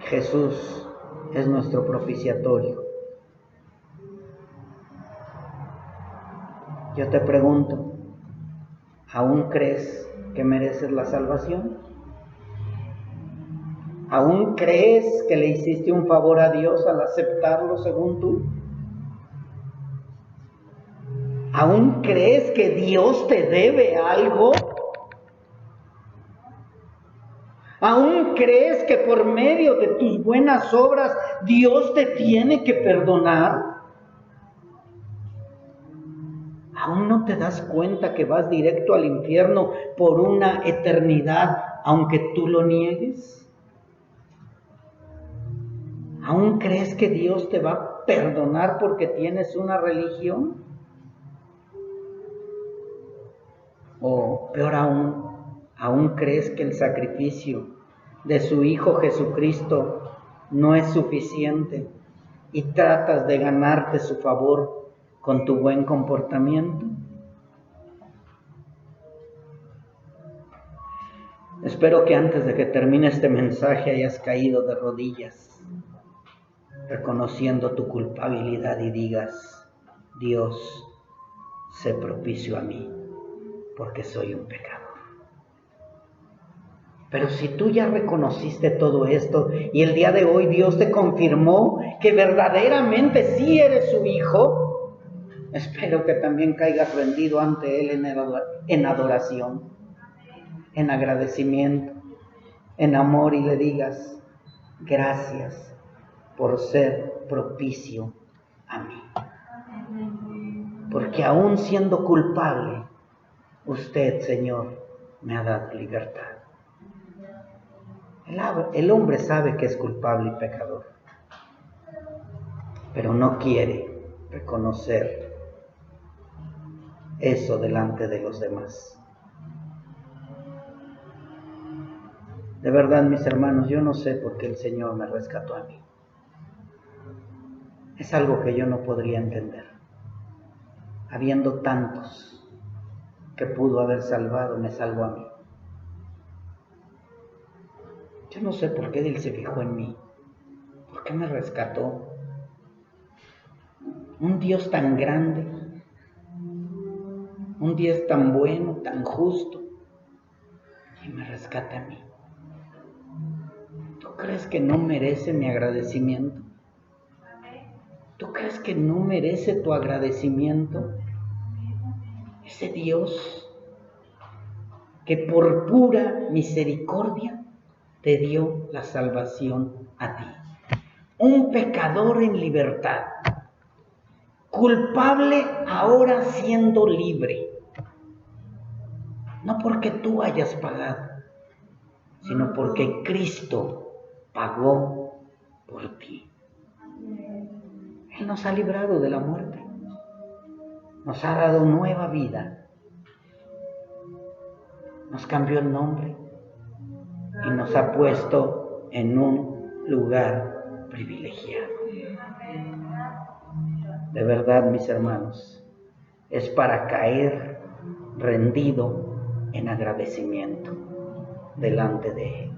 Jesús es nuestro propiciatorio. Yo te pregunto, ¿aún crees que mereces la salvación? ¿Aún crees que le hiciste un favor a Dios al aceptarlo según tú? ¿Aún crees que Dios te debe algo? ¿Aún crees que por medio de tus buenas obras Dios te tiene que perdonar? ¿Aún no te das cuenta que vas directo al infierno por una eternidad, aunque tú lo niegues? ¿Aún crees que Dios te va a perdonar porque tienes una religión? O peor aún crees que el sacrificio de su Hijo Jesucristo no es suficiente y tratas de ganarte su favor con tu buen comportamiento. Espero que antes de que termine este mensaje hayas caído de rodillas, reconociendo tu culpabilidad y digas: Dios, sé propicio a mí, porque soy un pecador. Pero si tú ya reconociste todo esto y el día de hoy Dios te confirmó que verdaderamente sí eres su hijo, espero que también caigas rendido ante Él en adoración, en agradecimiento, en amor, y le digas: gracias por ser propicio a mí. Porque aún siendo culpable, usted, Señor, me ha dado libertad. El hombre sabe que es culpable y pecador, pero no quiere reconocer eso delante de los demás. De verdad, mis hermanos, yo no sé por qué el Señor me rescató a mí. Es algo que yo no podría entender. Habiendo tantos que pudo haber salvado, me salvó a mí. Yo no sé por qué Él se fijó en mí. ¿Por qué me rescató? Un Dios tan grande, un Dios tan bueno, tan justo, y me rescata a mí. ¿Tú crees que no merece mi agradecimiento? ¿Tú crees que no merece tu agradecimiento? Ese Dios que por pura misericordia te dio la salvación a ti. Un pecador en libertad, culpable ahora siendo libre. No porque tú hayas pagado, sino porque Cristo pagó por ti. Él nos ha librado de la muerte, nos ha dado nueva vida, nos cambió el nombre y nos ha puesto en un lugar privilegiado. De verdad, mis hermanos, es para caer rendido en agradecimiento delante de Él.